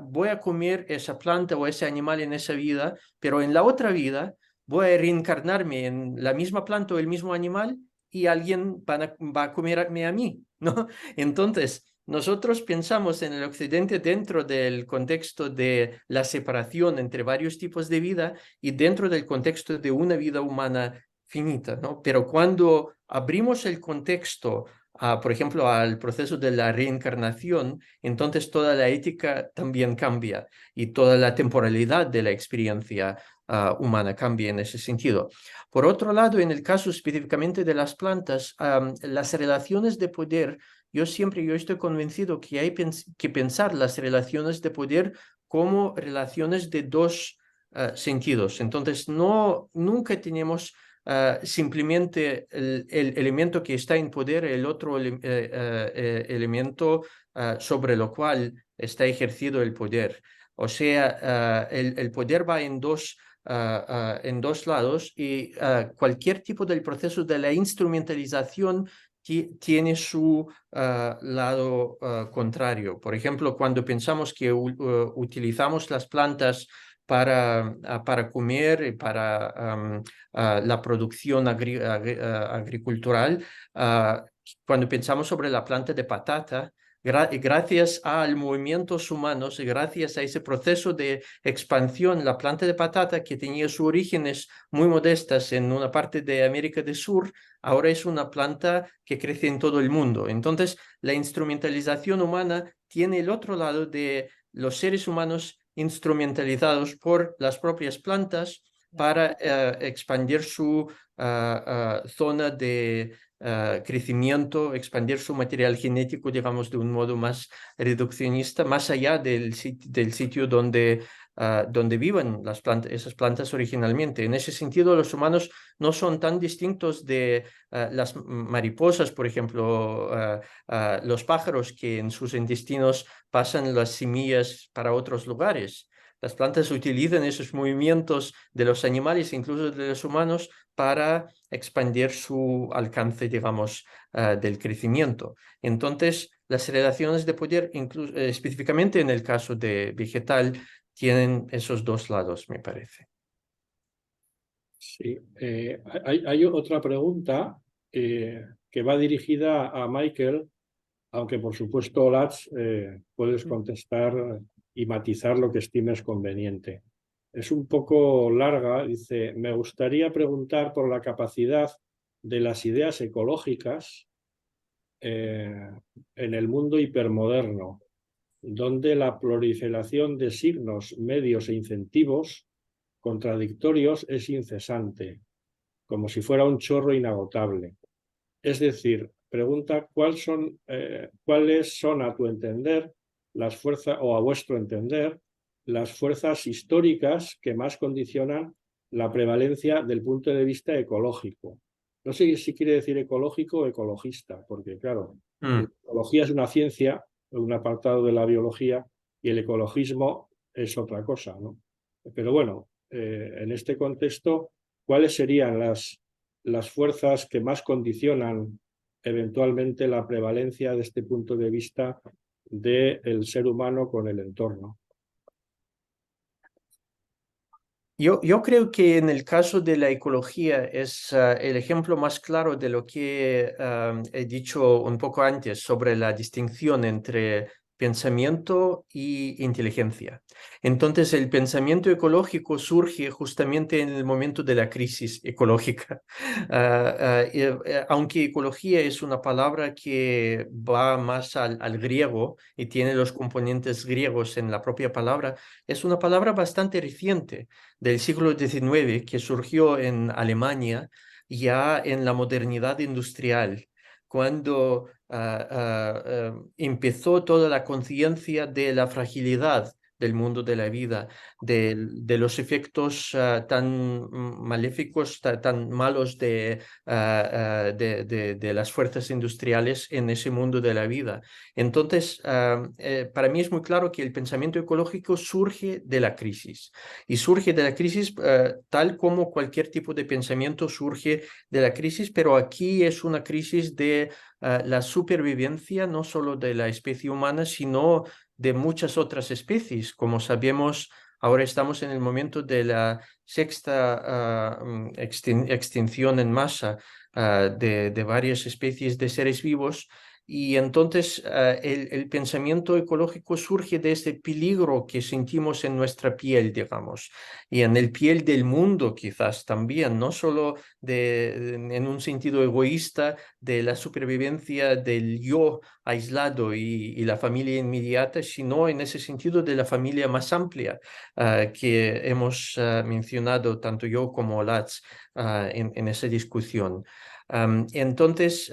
Speaker 4: voy a comer esa planta o ese animal en esa vida, pero en la otra vida voy a reencarnarme en la misma planta o el mismo animal y alguien va a comerme a mí, ¿no? Entonces, nosotros pensamos en el occidente dentro del contexto de la separación entre varios tipos de vida y dentro del contexto de una vida humana finita, ¿no? Pero cuando abrimos el contexto, por ejemplo, al proceso de la reencarnación, entonces toda la ética también cambia y toda la temporalidad de la experiencia humana cambia en ese sentido. Por otro lado, en el caso específicamente de las plantas, las relaciones de poder, yo estoy convencido que hay que pensar las relaciones de poder como relaciones de dos sentidos. Entonces, nunca tenemos simplemente el elemento que está en poder, el otro elemento sobre lo cual está ejercido el poder. O sea, el poder va en dos lados y cualquier tipo del proceso de la instrumentalización tiene su lado contrario. Por ejemplo, cuando pensamos que utilizamos las plantas para comer y para la producción agricultural, cuando pensamos sobre la planta de patata, gracias a movimientos humanos y gracias a ese proceso de expansión, la planta de patata, que tenía sus orígenes muy modestas en una parte de América del Sur, ahora es una planta que crece en todo el mundo. Entonces, la instrumentalización humana tiene el otro lado de los seres humanos instrumentalizados por las propias plantas para expandir su zona de crecimiento, expandir su material genético, digamos, de un modo más reduccionista, más allá del sitio donde, donde viven esas plantas originalmente. En ese sentido, los humanos no son tan distintos de las mariposas, por ejemplo, los pájaros que en sus intestinos pasan las semillas para otros lugares. Las plantas utilizan esos movimientos de los animales, incluso de los humanos, para expandir su alcance, digamos, del crecimiento. Entonces, las relaciones de poder, específicamente en el caso de vegetal, tienen esos dos lados, me parece.
Speaker 2: Sí, hay otra pregunta que va dirigida a Michael, aunque por supuesto, Olatz, puedes contestar y matizar lo que estimes conveniente. Es un poco larga, dice, me gustaría preguntar por la capacidad de las ideas ecológicas en el mundo hipermoderno, donde la proliferación de signos, medios e incentivos contradictorios es incesante, como si fuera un chorro inagotable. Es decir, pregunta cuáles son a tu entender las fuerzas, o a vuestro entender, las fuerzas históricas que más condicionan la prevalencia del punto de vista ecológico. No sé si quiere decir ecológico o ecologista, porque claro, la ecología es una ciencia, un apartado de la biología, y el ecologismo es otra cosa, ¿no? Pero bueno, en este contexto, ¿cuáles serían las fuerzas que más condicionan eventualmente la prevalencia de este punto de vista del ser humano con el entorno?
Speaker 4: Yo creo que en el caso de la ecología es el ejemplo más claro de lo que he dicho un poco antes sobre la distinción entre pensamiento y inteligencia. Entonces, el pensamiento ecológico surge justamente en el momento de la crisis ecológica. Aunque ecología es una palabra que va más al griego y tiene los componentes griegos en la propia palabra, es una palabra bastante reciente del siglo XIX que surgió en Alemania ya en la modernidad industrial, cuando empezó toda la conciencia de la fragilidad del mundo de la vida, de los efectos tan maléficos, tan malos de las fuerzas industriales en ese mundo de la vida. Entonces, para mí es muy claro que el pensamiento ecológico surge de la crisis. Y surge de la crisis tal como cualquier tipo de pensamiento surge de la crisis, pero aquí es una crisis de la supervivencia, no solo de la especie humana, sino de muchas otras especies. Como sabemos, ahora estamos en el momento de la sexta extinción en masa de varias especies de seres vivos. Y entonces el pensamiento ecológico surge de este peligro que sentimos en nuestra piel, digamos, y en el piel del mundo quizás también, no solo en un sentido egoísta de la supervivencia del yo aislado y la familia inmediata, sino en ese sentido de la familia más amplia que hemos mencionado tanto yo como Olatz en esa discusión. Entonces,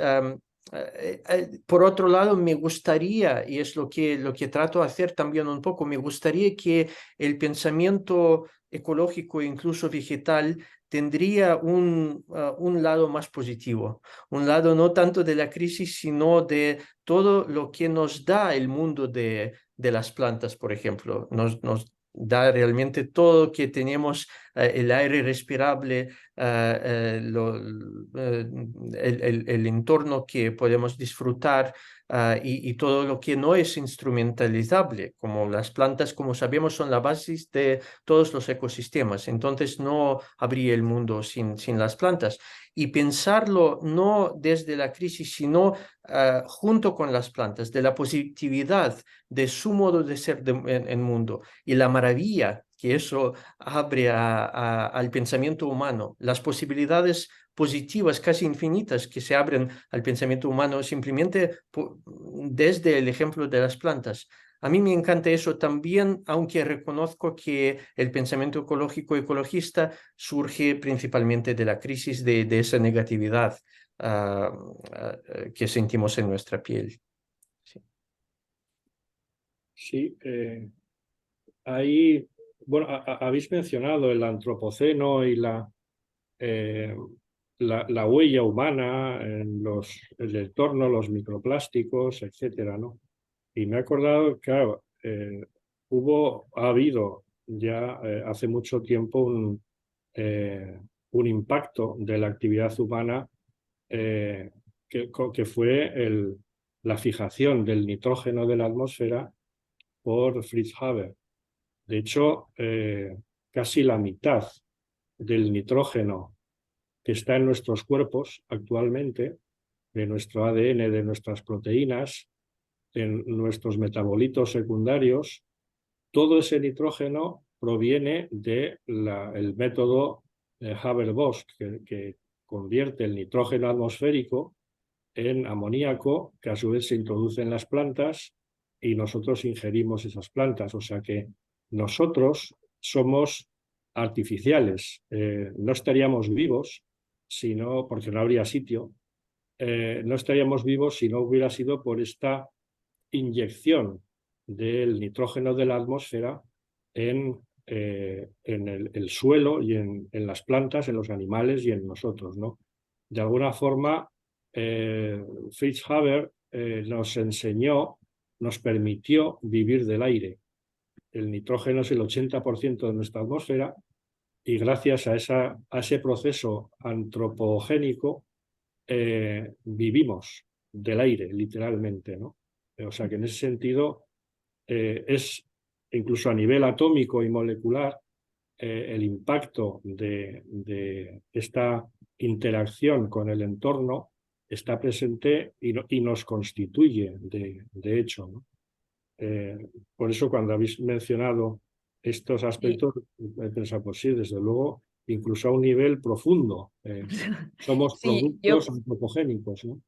Speaker 4: por otro lado, me gustaría, y es lo que trato de hacer también un poco, me gustaría que el pensamiento ecológico e incluso vegetal tendría un lado más positivo, un lado no tanto de la crisis, sino de todo lo que nos da el mundo de las plantas, por ejemplo. Nos da realmente todo lo que tenemos, el aire respirable, el entorno que podemos disfrutar y todo lo que no es instrumentalizable, como las plantas, como sabemos, son la base de todos los ecosistemas. Entonces no habría el mundo sin las plantas. y pensarlo no desde la crisis, sino junto con las plantas, de la positividad de su modo de ser en el mundo y la maravilla que eso abre al pensamiento humano, las posibilidades positivas casi infinitas que se abren al pensamiento humano simplemente desde el ejemplo de las plantas. A mí me encanta eso también, aunque reconozco que el pensamiento ecológico ecologista surge principalmente de la crisis de esa negatividad que sentimos en nuestra piel. Sí,
Speaker 2: Sí, ahí, bueno, habéis mencionado el antropoceno y la huella humana en el entorno, los microplásticos, etcétera, ¿no? Y me he acordado, claro, ha habido ya hace mucho tiempo un impacto de la actividad humana que fue la fijación del nitrógeno de la atmósfera por Fritz Haber. De hecho, casi la mitad del nitrógeno que está en nuestros cuerpos actualmente, de nuestro ADN, de nuestras proteínas, en nuestros metabolitos secundarios, todo ese nitrógeno proviene del método Haber-Bosch, que convierte el nitrógeno atmosférico en amoníaco, que a su vez se introduce en las plantas y nosotros ingerimos esas plantas. O sea que nosotros somos artificiales, no estaríamos vivos porque no habría sitio, no estaríamos vivos si no hubiera sido por esta inyección del nitrógeno de la atmósfera en el suelo y en las plantas, en los animales y en nosotros, ¿no? De alguna forma, Fritz Haber nos enseñó, nos permitió vivir del aire. El nitrógeno es el 80% de nuestra atmósfera y gracias a ese proceso antropogénico vivimos del aire, literalmente, ¿no? O sea que en ese sentido es incluso a nivel atómico y molecular el impacto de esta interacción con el entorno está presente y nos constituye de hecho, ¿no? Por eso cuando habéis mencionado estos aspectos, he pensado, pues sí, desde luego, incluso a un nivel profundo. Somos
Speaker 3: Sí, yo
Speaker 2: productos antropogénicos, ¿no?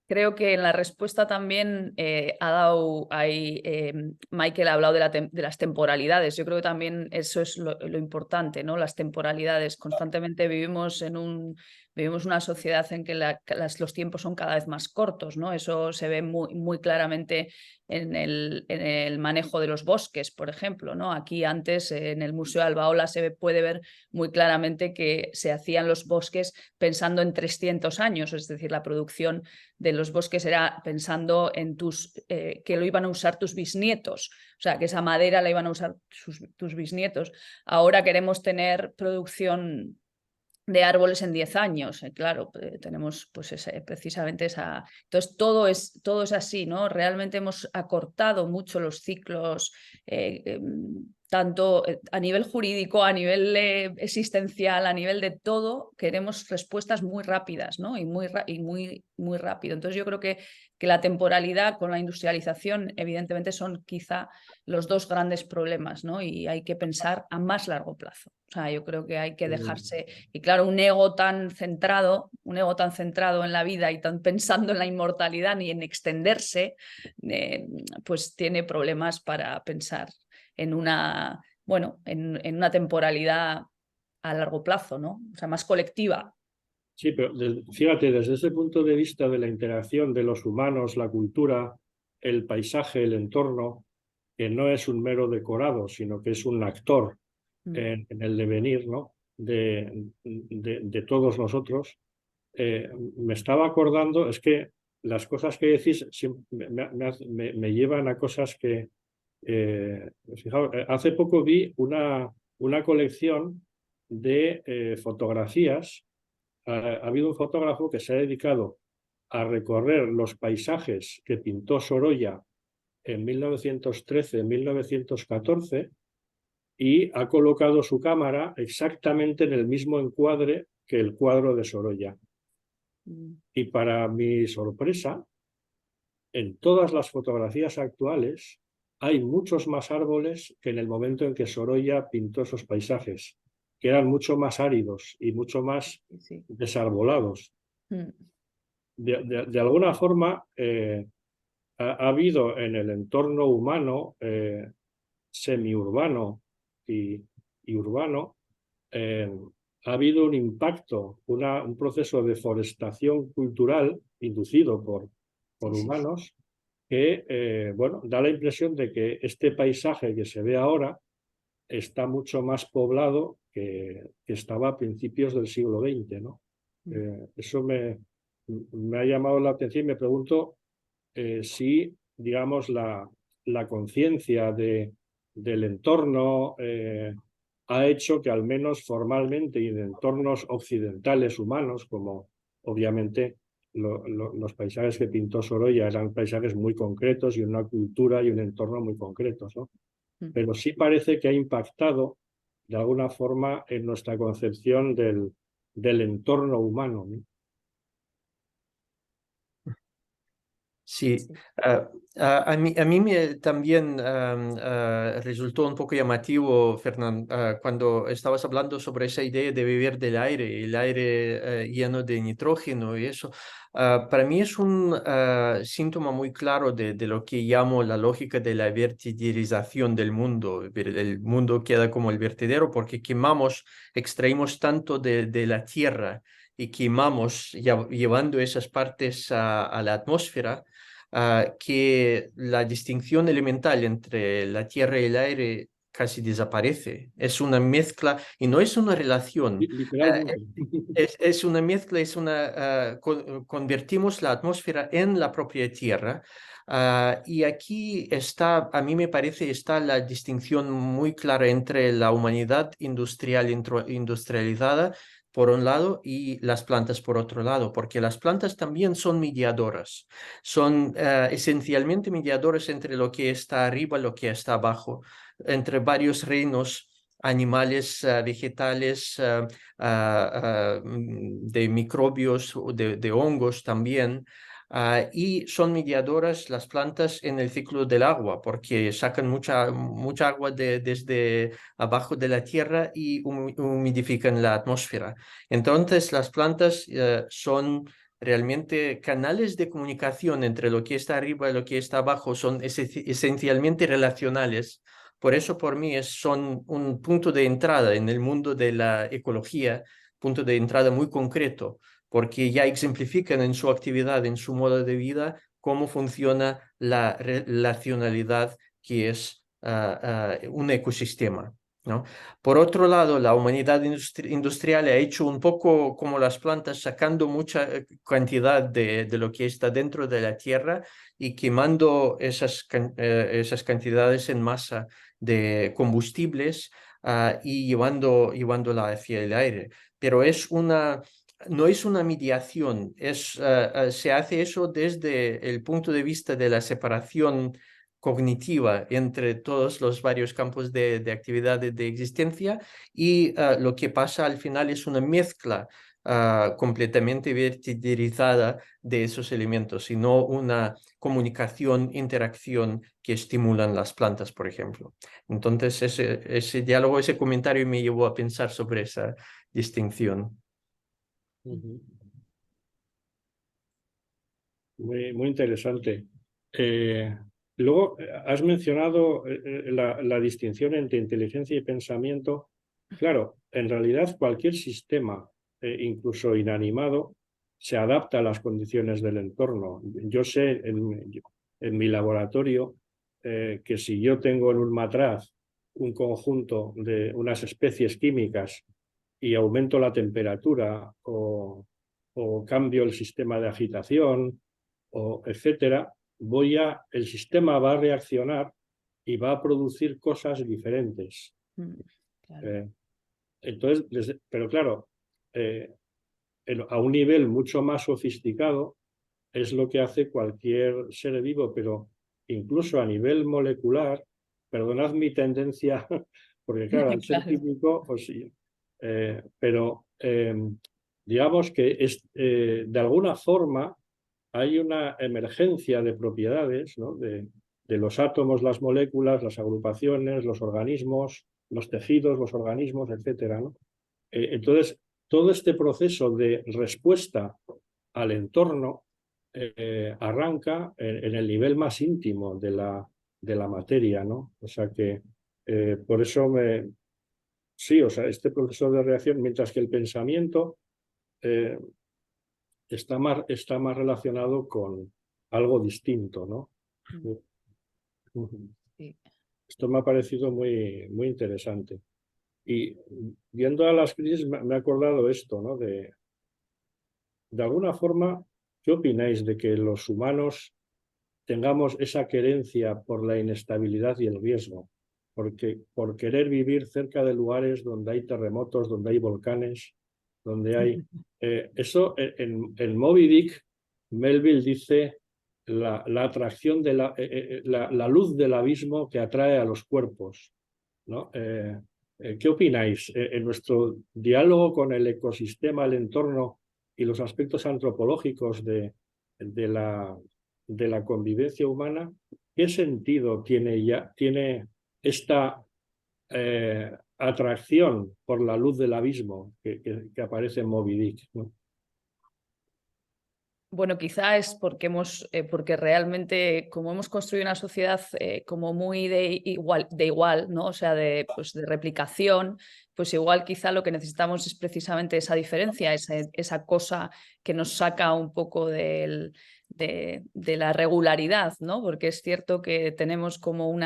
Speaker 3: creo que en la respuesta también ha dado ahí, Michael ha hablado de las temporalidades. Yo creo que también eso es lo importante, ¿no? Las temporalidades. Constantemente vivimos una sociedad en que los tiempos son cada vez más cortos, ¿no? Eso se ve muy claramente en el manejo de los bosques, por ejemplo, ¿no? Aquí antes en el Museo de Albaola se puede ver muy claramente que se hacían los bosques pensando en 300 años, es decir, la producción de los bosques era pensando en que lo iban a usar tus bisnietos, o sea, que esa madera la iban a usar tus bisnietos. Ahora queremos tener producción de árboles en 10 años, claro, tenemos pues precisamente esa... Entonces todo es así, ¿no? Realmente hemos acortado mucho los ciclos, tanto a nivel jurídico, a nivel existencial, a nivel de todo, queremos respuestas muy rápidas, ¿no? Y muy rápido. Entonces yo creo que la temporalidad con la industrialización evidentemente son quizá los dos grandes problemas, ¿no? Y hay que pensar a más largo plazo. O sea, yo creo que hay que dejarse... Y claro, un ego tan centrado en la vida y tan pensando en la inmortalidad ni en extenderse, pues tiene problemas para pensar en una temporalidad a largo plazo, ¿no? O sea, más colectiva.
Speaker 2: Sí, pero fíjate, desde ese punto de vista de la interacción de los humanos, la cultura, el paisaje, el entorno, que no es un mero decorado, sino que es un actor en el devenir, ¿no? de todos nosotros, me estaba acordando, es que las cosas que decís me llevan a cosas que, fijaos, hace poco vi una colección de fotografías. Ha habido un fotógrafo que se ha dedicado a recorrer los paisajes que pintó Sorolla en 1913, en 1914, y ha colocado su cámara exactamente en el mismo encuadre que el cuadro de Sorolla. Y para mi sorpresa, en todas las fotografías actuales hay muchos más árboles que en el momento en que Sorolla pintó esos paisajes, que eran mucho más áridos y mucho más
Speaker 3: Sí.
Speaker 2: desarbolados. De alguna forma, ha habido en el entorno humano, semiurbano y urbano, ha habido un impacto, un proceso de deforestación cultural inducido por humanos que, bueno, da la impresión de que este paisaje que se ve ahora está mucho más poblado que estaba a principios del siglo XX, ¿no? Eso me ha llamado la atención y me pregunto si, digamos, la conciencia del entorno ha hecho que al menos formalmente y en entornos occidentales humanos, como obviamente los paisajes que pintó Sorolla eran paisajes muy concretos y una cultura y un entorno muy concretos, ¿no? Pero sí parece que ha impactado de alguna forma en nuestra concepción del entorno humano, ¿no?
Speaker 4: Sí, a mí también resultó un poco llamativo, Fernán, cuando estabas hablando sobre esa idea de vivir del aire, el aire lleno de nitrógeno y eso. Para mí es un síntoma muy claro de lo que llamo la lógica de la vertiderización del mundo. El mundo queda como el vertedero porque extraímos tanto de la tierra y quemamos llevando esas partes a la atmósfera, que la distinción elemental entre la tierra y el aire casi desaparece. Es una mezcla y no es una relación.
Speaker 2: Literalmente.
Speaker 4: Es una mezcla, convertimos la atmósfera en la propia tierra. Y aquí está, a mí me parece, está la distinción muy clara entre la humanidad industrializada por un lado y las plantas por otro lado, porque las plantas también son mediadoras, son esencialmente mediadoras entre lo que está arriba y lo que está abajo, entre varios reinos animales, vegetales, de microbios, de hongos también. Y son mediadoras las plantas en el ciclo del agua, porque sacan mucha agua desde abajo de la tierra y humidifican la atmósfera. Entonces, las plantas son realmente canales de comunicación entre lo que está arriba y lo que está abajo, son esencialmente relacionales. Por eso, por mí, son un punto de entrada en el mundo de la ecología, punto de entrada muy concreto, porque ya exemplifican en su actividad, en su modo de vida, cómo funciona la relacionalidad que es un ecosistema, ¿no? Por otro lado, la humanidad industrial ha hecho un poco como las plantas, sacando mucha cantidad de lo que está dentro de la tierra y quemando esas cantidades en masa de combustibles y llevándola hacia el aire. Pero no es una mediación, se hace eso desde el punto de vista de la separación cognitiva entre todos los varios campos de actividad de existencia y lo que pasa al final es una mezcla completamente verticalizada de esos elementos y no una comunicación, interacción que estimulan las plantas, por ejemplo. Entonces ese diálogo, ese comentario me llevó a pensar sobre esa distinción.
Speaker 2: Muy interesante. Luego, has mencionado la distinción entre inteligencia y pensamiento. Claro, en realidad cualquier sistema, incluso inanimado, se adapta a las condiciones del entorno. Yo sé en mi laboratorio que si yo tengo en un matraz un conjunto de unas especies químicas y aumento la temperatura o cambio el sistema de agitación, etcétera, el sistema va a reaccionar y va a producir cosas diferentes.
Speaker 3: Claro.
Speaker 2: Entonces, pero claro, a un nivel mucho más sofisticado es lo que hace cualquier ser vivo, pero incluso a nivel molecular, perdonad mi tendencia, porque claro, al ser
Speaker 3: Claro.
Speaker 2: químico, pues sí, pero digamos que de alguna forma hay una emergencia de propiedades, ¿no? de los átomos, las moléculas, las agrupaciones, los organismos, los tejidos, los organismos, etcétera, ¿no? Entonces, todo este proceso de respuesta al entorno arranca en el nivel más íntimo de la materia, ¿no? O sea que por eso sí, o sea, este proceso de reacción, mientras que el pensamiento está más relacionado con algo distinto, ¿no?
Speaker 3: Sí.
Speaker 2: Esto me ha parecido muy, muy interesante. Y viendo a las crisis me he acordado esto, ¿no? De alguna forma, ¿qué opináis de que los humanos tengamos esa querencia por la inestabilidad y el riesgo? Porque por querer vivir cerca de lugares donde hay terremotos, donde hay volcanes, donde hay... eso en Moby Dick, Melville dice la atracción de la luz del abismo que atrae a los cuerpos, ¿no? ¿Qué opináis? En nuestro diálogo con el ecosistema, el entorno y los aspectos antropológicos de la convivencia humana, ¿qué sentido tiene esta atracción por la luz del abismo que aparece en Moby Dick, ¿no?
Speaker 3: Bueno, quizá es porque realmente, como hemos construido una sociedad como muy de igual, ¿no? O sea, pues de replicación, pues igual quizá lo que necesitamos es precisamente esa diferencia, esa cosa que nos saca un poco de la regularidad, ¿no? Porque es cierto que tenemos como un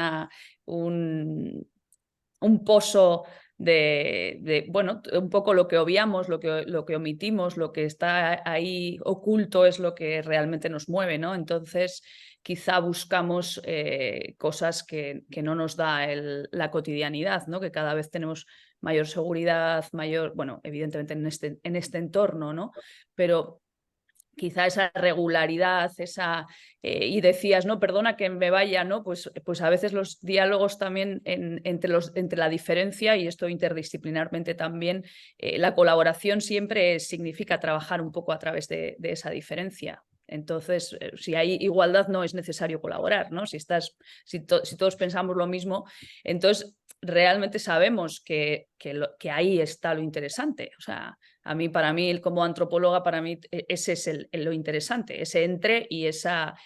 Speaker 3: pozo bueno, un poco lo que obviamos, lo que omitimos, lo que está ahí oculto es lo que realmente nos mueve, ¿no? Entonces, quizá buscamos cosas que no nos da la cotidianidad, ¿no? Que cada vez tenemos mayor seguridad, bueno, evidentemente en este entorno, ¿no? Pero quizá esa regularidad, y decías, no, perdona que me vaya, ¿no? Pues a veces los diálogos también entre la diferencia, y esto interdisciplinarmente también, la colaboración siempre significa trabajar un poco a través de esa diferencia. Entonces, si hay igualdad, no es necesario colaborar, ¿no? Si todos pensamos lo mismo, entonces realmente sabemos que ahí está lo interesante. O sea, para mí, como antropóloga, para mí ese es lo interesante, ese entre y esa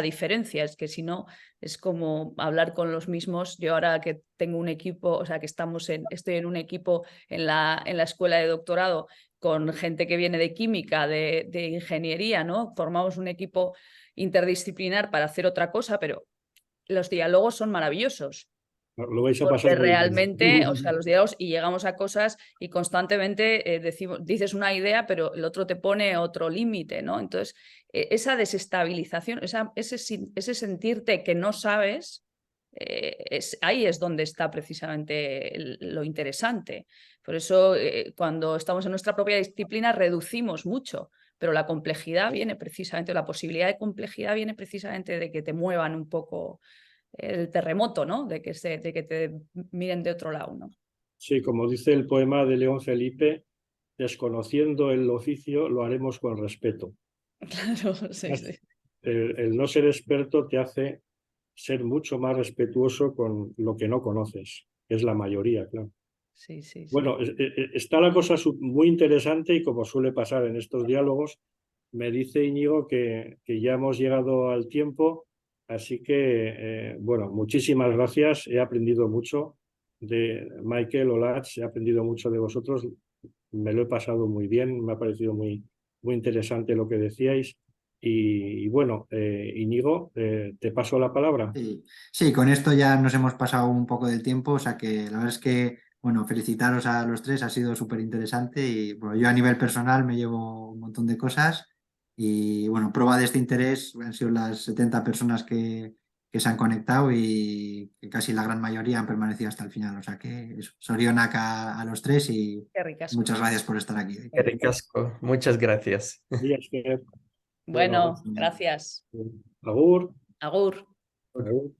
Speaker 3: diferencia. Es que si no, es como hablar con los mismos. Yo ahora que tengo un equipo, o sea, que estoy en un equipo en la escuela de doctorado con gente que viene de química, de ingeniería, ¿no? Formamos un equipo interdisciplinar para hacer otra cosa, pero los diálogos son maravillosos.
Speaker 2: Lo vais a
Speaker 3: Porque
Speaker 2: pasar muy
Speaker 3: realmente,
Speaker 2: bien.
Speaker 3: o sea, los diálogos, y llegamos a cosas y constantemente dices una idea, pero el otro te pone otro límite, ¿no? Entonces, esa desestabilización, ese sentirte que no sabes, ahí es donde está precisamente lo interesante. Por eso, cuando estamos en nuestra propia disciplina, reducimos mucho, pero la complejidad viene precisamente, la posibilidad de complejidad viene precisamente de que te muevan un poco el terremoto, ¿no? De que te miren de otro lado, ¿no?
Speaker 2: Sí, como dice el poema de León Felipe, desconociendo el oficio lo haremos con respeto.
Speaker 3: Claro, sí, sí.
Speaker 2: El no ser experto te hace ser mucho más respetuoso con lo que no conoces, que es la mayoría, claro.
Speaker 3: Sí, sí, sí.
Speaker 2: Bueno, está la cosa muy interesante y como suele pasar en estos diálogos, me dice Íñigo que ya hemos llegado al tiempo, así que, bueno, muchísimas gracias. He aprendido mucho de Michael Olatz, he aprendido mucho de vosotros, me lo he pasado muy bien, me ha parecido muy, muy interesante lo que decíais. Y bueno, Íñigo, te paso la palabra.
Speaker 1: Sí, con esto ya nos hemos pasado un poco del tiempo, o sea que la verdad es que, bueno, felicitaros a los tres, ha sido súper interesante y bueno, yo a nivel personal me llevo un montón de cosas y bueno, prueba de este interés han sido las 70 personas que se han conectado y que casi la gran mayoría han permanecido hasta el final, o sea que eso, sorionak a los tres y
Speaker 3: Qué ricasco.
Speaker 1: muchas gracias por estar aquí.
Speaker 4: Qué ricasco. Muchas gracias.
Speaker 3: Bueno, gracias.
Speaker 2: Agur.
Speaker 3: Agur.
Speaker 2: Agur.